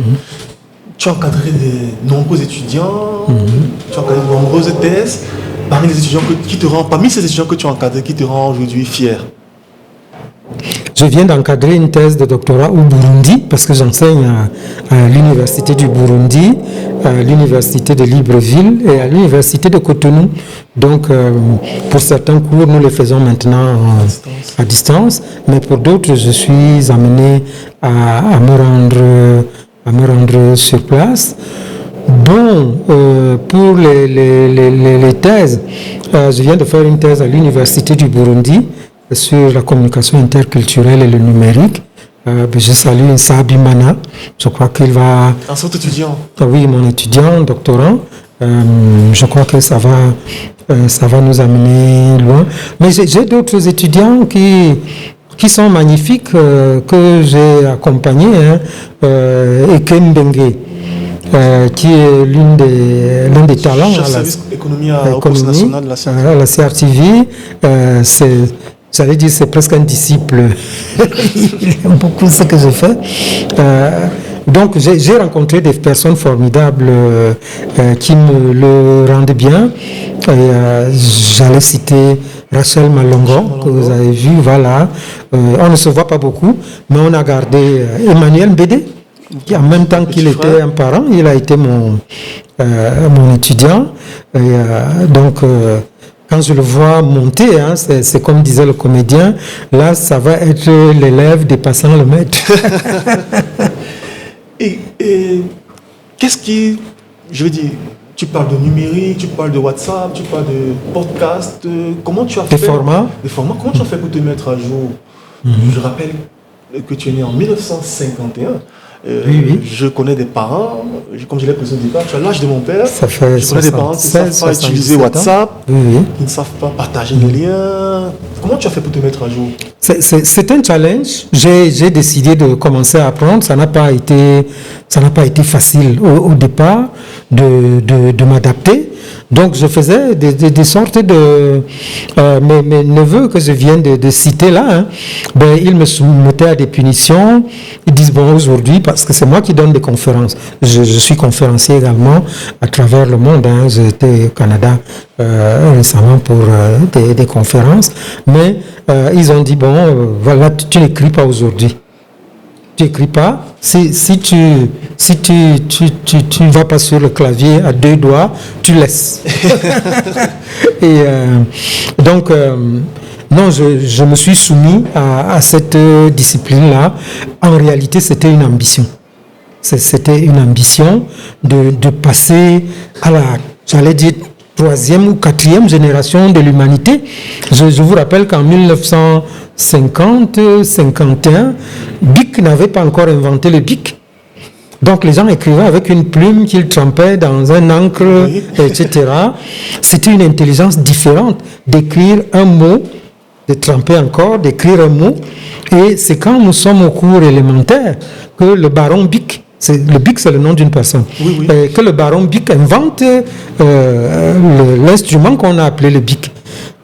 Tu as encadré de nombreux étudiants, tu as encadré de nombreuses thèses. Parmi ces étudiants que tu as encadrés, qui te rend aujourd'hui fier? Je viens d'encadrer une thèse de doctorat au Burundi, parce que j'enseigne à l'université du Burundi, à l'université de Libreville et à l'université de Cotonou. Donc, pour certains cours, nous les faisons maintenant à distance, mais pour d'autres, je suis amené à me rendre sur place. Pour les thèses, je viens de faire une thèse à l'université du Burundi sur la communication interculturelle et le numérique. Je salue Sabi Mana. Je crois qu'il va... Un sorte étudiant. Oui, mon étudiant, doctorant. Je crois que ça va nous amener loin. Mais j'ai d'autres étudiants qui sont magnifiques, que j'ai accompagnés. Eken Bengue, qui est l'un des talents chef service économie au poste national de la CRTV. La CRTV, j'allais dire, c'est presque un disciple. Il aime beaucoup ce que je fais. Donc, j'ai rencontré des personnes formidables qui me le rendent bien. J'allais citer Rachel Malongo, que vous avez vu, voilà. On ne se voit pas beaucoup, mais on a gardé Emmanuel Bédé, qui en même temps qu'il était un parent, il a été mon étudiant. Donc, quand je le vois monter, c'est comme disait le comédien, là, ça va être l'élève dépassant le maître. Et qu'est-ce qui, je veux dire, tu parles de numérique, tu parles de WhatsApp, tu parles de podcast, comment tu as fait? Des formats, comment tu as fait pour te mettre à jour? Je rappelle que tu es né en 1951. Oui. Je connais des parents, comme je l'ai précisé au départ, tu as l'âge de mon père. Ça fait je connais des parents qui ne savent pas utiliser WhatsApp, qui ne savent pas partager les liens. Comment tu as fait pour te mettre à jour? C'est un challenge. J'ai décidé de commencer à apprendre. Ça n'a pas été facile au départ de m'adapter. Donc je faisais des sortes de... mes neveux que je viens de citer là, ils me soumettaient à des punitions. Ils disent, aujourd'hui, parce que c'est moi qui donne des conférences. Je suis conférencier également à travers le monde. J'étais au Canada récemment pour des conférences. Mais ils ont dit, voilà, tu n'écris pas aujourd'hui. tu n'écris pas. Si tu ne vas pas sur le clavier à 2 doigts, tu laisses. Et donc, non, je me suis soumis à cette discipline-là. En réalité, c'était une ambition. C'était une ambition de passer à la, j'allais dire, 3e ou 4e génération de l'humanité. Je vous rappelle qu'en 1950-51, Bic n'avait pas encore inventé le bic. Donc les gens écrivaient avec une plume qu'ils trempaient dans un encre, etc. C'était une intelligence différente d'écrire un mot, de tremper encore, d'écrire un mot. Et c'est quand nous sommes au cours élémentaire que le baron Bic, le Bic, c'est le nom d'une personne. Oui. Que le baron Bic invente l'instrument qu'on a appelé le Bic.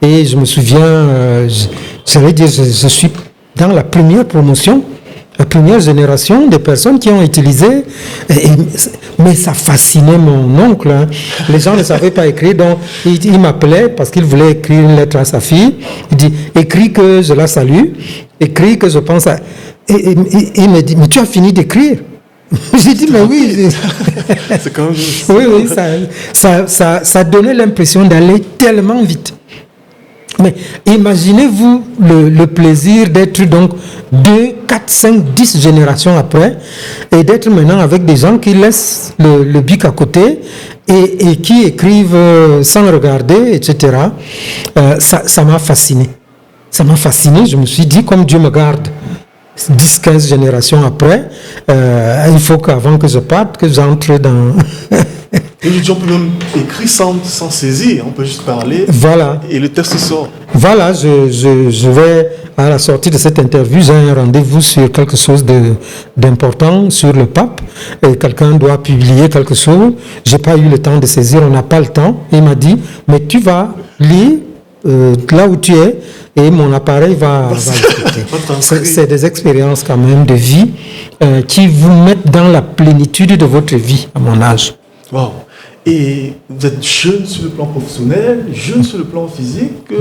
Et je me souviens, j'allais dire, je suis dans la première promotion, la première génération des personnes qui ont utilisé. Mais ça fascinait mon oncle. Hein. Les gens ne savaient pas écrire, donc il m'appelait parce qu'il voulait écrire une lettre à sa fille. Il dit, écris que je la salue, écris que je pense à... Et il me dit, mais tu as fini d'écrire? J'ai dit, mais oui. C'est quand même... Oui, ça donnait l'impression d'aller tellement vite. Mais imaginez-vous le plaisir d'être donc 2, 4, 5, 10 générations après et d'être maintenant avec des gens qui laissent le bic à côté et qui écrivent sans regarder, etc. Ça m'a fasciné. Ça m'a fasciné. Je me suis dit, comme Dieu me garde, 10-15 générations après, il faut qu'avant que je parte, que j'entre dans... Et on peut même écrire sans saisir, on peut juste parler. Voilà. Et le texte sort. Voilà, je vais, à la sortie de cette interview, j'ai un rendez-vous sur quelque chose d'important, sur le pape, et quelqu'un doit publier quelque chose. J'ai pas eu le temps de saisir, on n'a pas le temps. Il m'a dit, mais tu vas lire là où tu es, et mon appareil va écouter. C'est des expériences quand même de vie qui vous mettent dans la plénitude de votre vie, à mon âge. Wow. Et vous êtes jeune sur le plan professionnel, jeune sur le plan physique.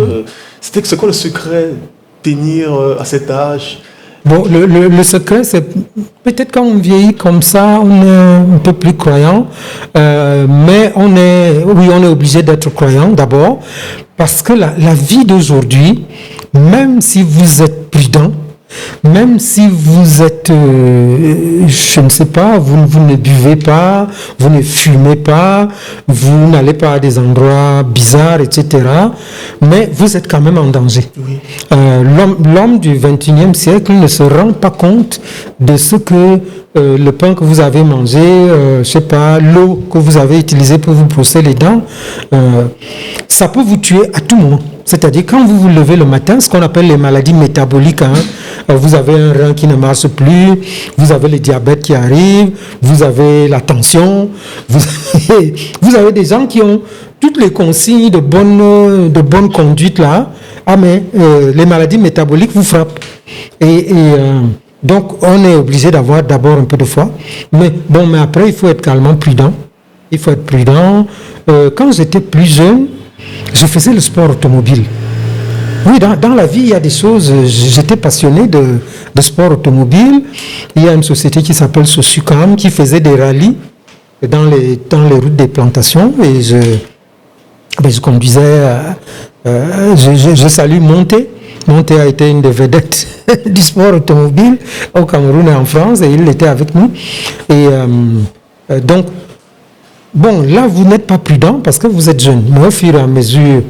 C'est quoi le secret de tenir à cet âge? Bon, le secret, c'est peut-être quand on vieillit comme ça, on est un peu plus croyant, mais on est obligé d'être croyant d'abord, parce que la vie d'aujourd'hui, même si vous êtes prudent, même si vous êtes, je ne sais pas, vous ne buvez pas, vous ne fumez pas, vous n'allez pas à des endroits bizarres, etc., mais vous êtes quand même en danger. Oui. L'homme du XXIe siècle ne se rend pas compte de ce que le pain que vous avez mangé, je sais pas, l'eau que vous avez utilisée pour vous brosser les dents, ça peut vous tuer à tout moment. C'est-à-dire quand vous vous levez le matin, ce qu'on appelle les maladies métaboliques, vous avez un rein qui ne marche plus, vous avez le diabète qui arrive, vous avez la tension, vous avez des gens qui ont toutes les consignes de bonne conduite là. Ah mais les maladies métaboliques vous frappent. Donc on est obligé d'avoir d'abord un peu de foi. Mais après il faut être calmement prudent. Il faut être prudent. Quand j'étais plus jeune, je faisais le sport automobile. Oui, dans la vie, il y a des choses. J'étais passionné de sport automobile. Il y a une société qui s'appelle Sosucam qui faisait des rallyes dans les routes des plantations. Et je conduisais. Je salue Monté. Monté a été une des vedettes du sport automobile au Cameroun et en France. Et il était avec nous. Et donc, bon, là, vous n'êtes pas prudent parce que vous êtes jeune. Mais au fur et à mesure,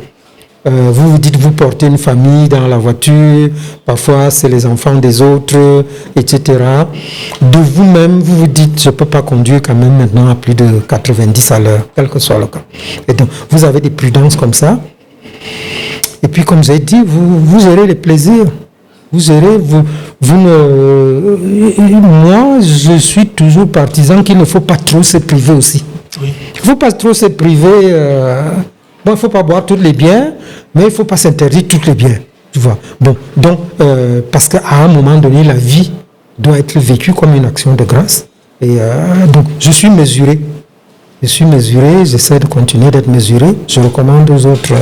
vous vous dites, vous portez une famille dans la voiture, parfois c'est les enfants des autres, etc. De vous-même, vous vous dites, je ne peux pas conduire quand même maintenant à plus de 90 à l'heure, quel que soit le cas. Et donc, vous avez des prudences comme ça. Et puis, comme j'ai dit, vous aurez les plaisirs. Moi, je suis toujours partisan qu'il ne faut pas trop se priver aussi. Oui. Il ne faut pas trop se priver. Il ne faut pas boire tous les biens, mais il ne faut pas s'interdire tous les biens. Tu vois. Bon, donc, parce qu'à un moment donné, la vie doit être vécue comme une action de grâce. Et donc, je suis mesuré. J'essaie de continuer d'être mesuré. Je recommande aux autres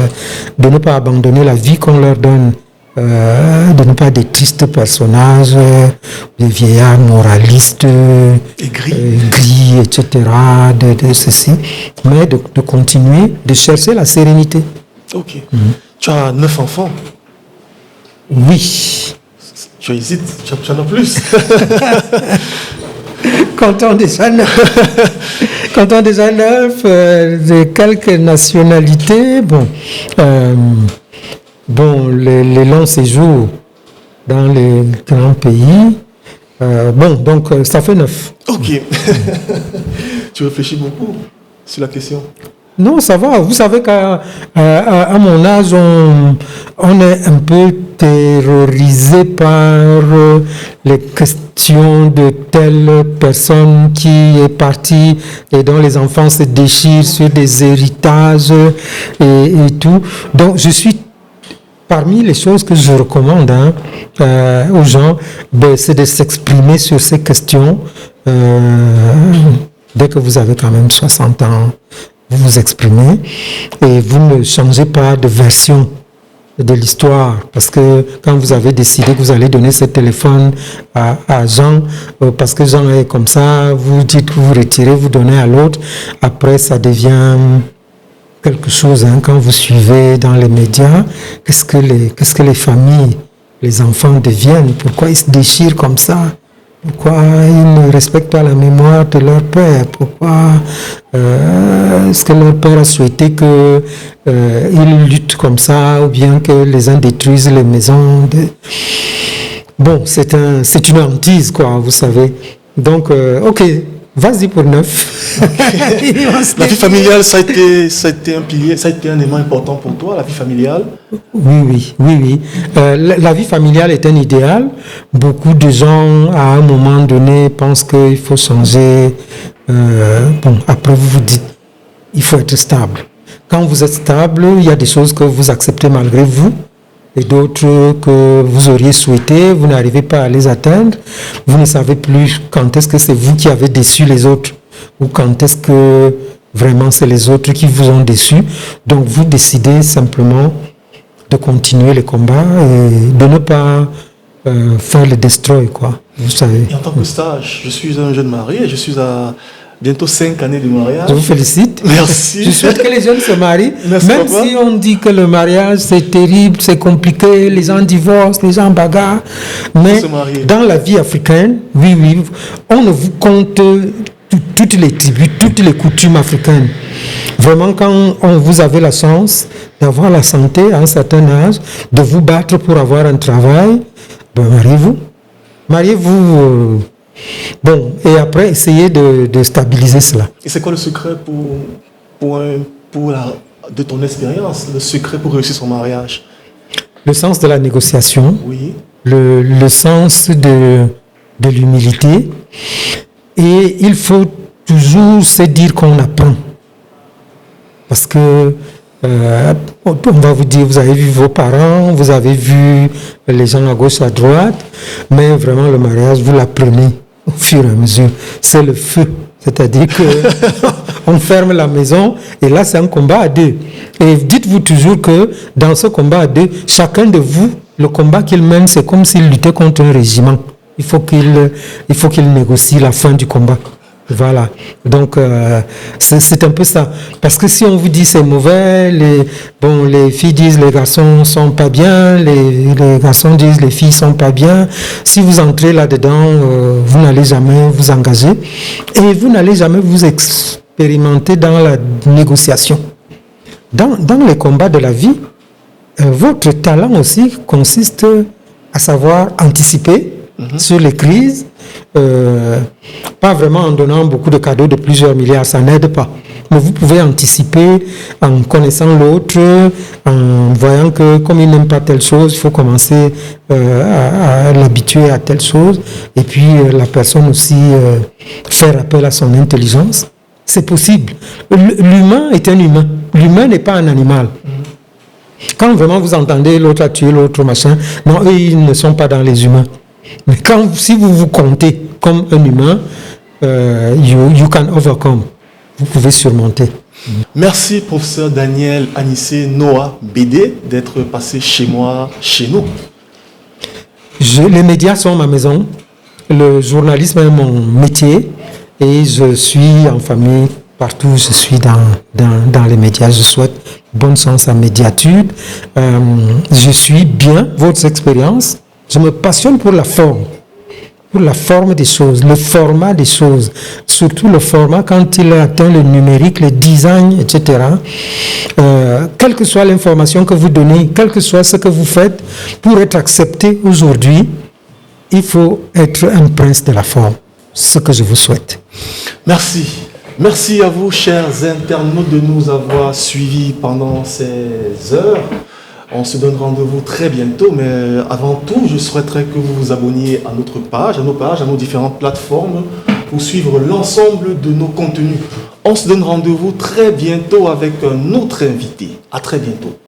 de ne pas abandonner la vie qu'on leur donne de ne pas des tristes personnages, des vieillards moralistes, gris, etc., de ceci, mais de continuer de chercher la sérénité. Ok. Tu as 9 enfants? Oui. Tu hésites, tu en as plus. Comptons déjà 9. Comptons déjà 9 de quelques nationalités. Les longs séjours dans les grands pays. Donc ça fait 9. Ok. Tu réfléchis beaucoup sur la question? Non, ça va. Vous savez qu'à mon âge, on est un peu terrorisé par les questions de telle personne qui est partie et dont les enfants se déchirent sur des héritages et tout. Donc, je suis parmi les choses que je recommande aux gens, c'est de s'exprimer sur ces questions dès que vous avez quand même 60 ans. Vous vous exprimez et vous ne changez pas de version de l'histoire, parce que quand vous avez décidé que vous allez donner ce téléphone à Jean, parce que Jean est comme ça, vous dites que vous retirez, vous donnez à l'autre, après ça devient quelque chose, quand vous suivez dans les médias, qu'est-ce que les familles, les enfants deviennent, pourquoi ils se déchirent comme ça? Pourquoi ils ne respectent pas la mémoire de leur père? Pourquoi est-ce que leur père a souhaité qu'ils luttent comme ça, ou bien que les uns détruisent les maisons Bon, c'est une hantise, quoi, vous savez. Donc, ok, vas-y pour 9. La vie familiale, ça a été un pilier, ça a été un élément important pour toi, la vie familiale? Oui. La vie familiale est un idéal. Beaucoup de gens, à un moment donné, pensent qu'il faut changer. Après, vous vous dites, il faut être stable. Quand vous êtes stable, il y a des choses que vous acceptez malgré vous et d'autres que vous auriez souhaité, vous n'arrivez pas à les atteindre. Vous ne savez plus quand est-ce que c'est vous qui avez déçu les autres ou quand est-ce que vraiment c'est les autres qui vous ont déçu. Donc vous décidez simplement de continuer les combats et de ne pas faire le destroy, quoi. Vous savez. Et en tant que stage, je suis un jeune marié, je suis à bientôt 5 années de mariage. Je vous félicite. Merci. Je souhaite que les jeunes se marient. Merci, même papa. Si on dit que le mariage c'est terrible, c'est compliqué, les gens divorcent, les gens bagarrent. Mais dans la vie africaine, oui, on ne vous compte toutes les tribus, toutes les coutumes africaines. Vraiment, quand vous avez la chance d'avoir la santé à un certain âge, de vous battre pour avoir un travail, mariez-vous. Mariez-vous. Et après, essayez de stabiliser cela. Et c'est quoi le secret de ton expérience, le secret pour réussir son mariage? Le sens de la négociation, oui. Le sens de l'humilité. Et il faut toujours se dire qu'on apprend. Parce que on va vous dire, vous avez vu vos parents, vous avez vu les gens à gauche, à droite, mais vraiment le mariage, vous l'apprenez au fur et à mesure. C'est le feu. C'est-à-dire qu'on ferme la maison et là, c'est un combat à deux. Et dites-vous toujours que dans ce combat à deux, chacun de vous, le combat qu'il mène, c'est comme s'il luttait contre un régiment. Il faut qu'il négocie la fin du combat. Voilà. Donc, c'est un peu ça. Parce que si on vous dit c'est mauvais, les filles disent les garçons sont pas bien, les garçons disent les filles sont pas bien. Si vous entrez là-dedans, vous n'allez jamais vous engager et vous n'allez jamais vous expérimenter dans la négociation. Dans les combats de la vie, votre talent aussi consiste à savoir anticiper sur les crises, pas vraiment en donnant beaucoup de cadeaux de plusieurs milliards, ça n'aide pas. Mais vous pouvez anticiper en connaissant l'autre, en voyant que comme il n'aime pas telle chose, il faut commencer à l'habituer à telle chose. Et puis la personne aussi faire appel à son intelligence. C'est possible. L'humain est un humain. L'humain n'est pas un animal. Quand vraiment vous entendez l'autre a tué l'autre machin, non, eux ils ne sont pas dans les humains. Mais si vous vous comptez comme un humain, you can overcome. Vous pouvez surmonter. Merci, professeur Daniel Anissé Noah BD, d'être passé chez moi, chez nous. Les médias sont ma maison, le journalisme est mon métier et je suis en famille partout, je suis dans les médias. Je souhaite bonne chance à Médiatude. Je suis bien votre expérience. Je me passionne pour la forme des choses, le format des choses, surtout le format quand il atteint le numérique, le design, etc. Quelle que soit l'information que vous donnez, quel que soit ce que vous faites, pour être accepté aujourd'hui, il faut être un prince de la forme, ce que je vous souhaite. Merci. Merci à vous, chers internautes, de nous avoir suivis pendant ces heures. On se donne rendez-vous très bientôt, mais avant tout, je souhaiterais que vous vous abonniez à notre page, à nos différentes plateformes pour suivre l'ensemble de nos contenus. On se donne rendez-vous très bientôt avec un autre invité. À très bientôt.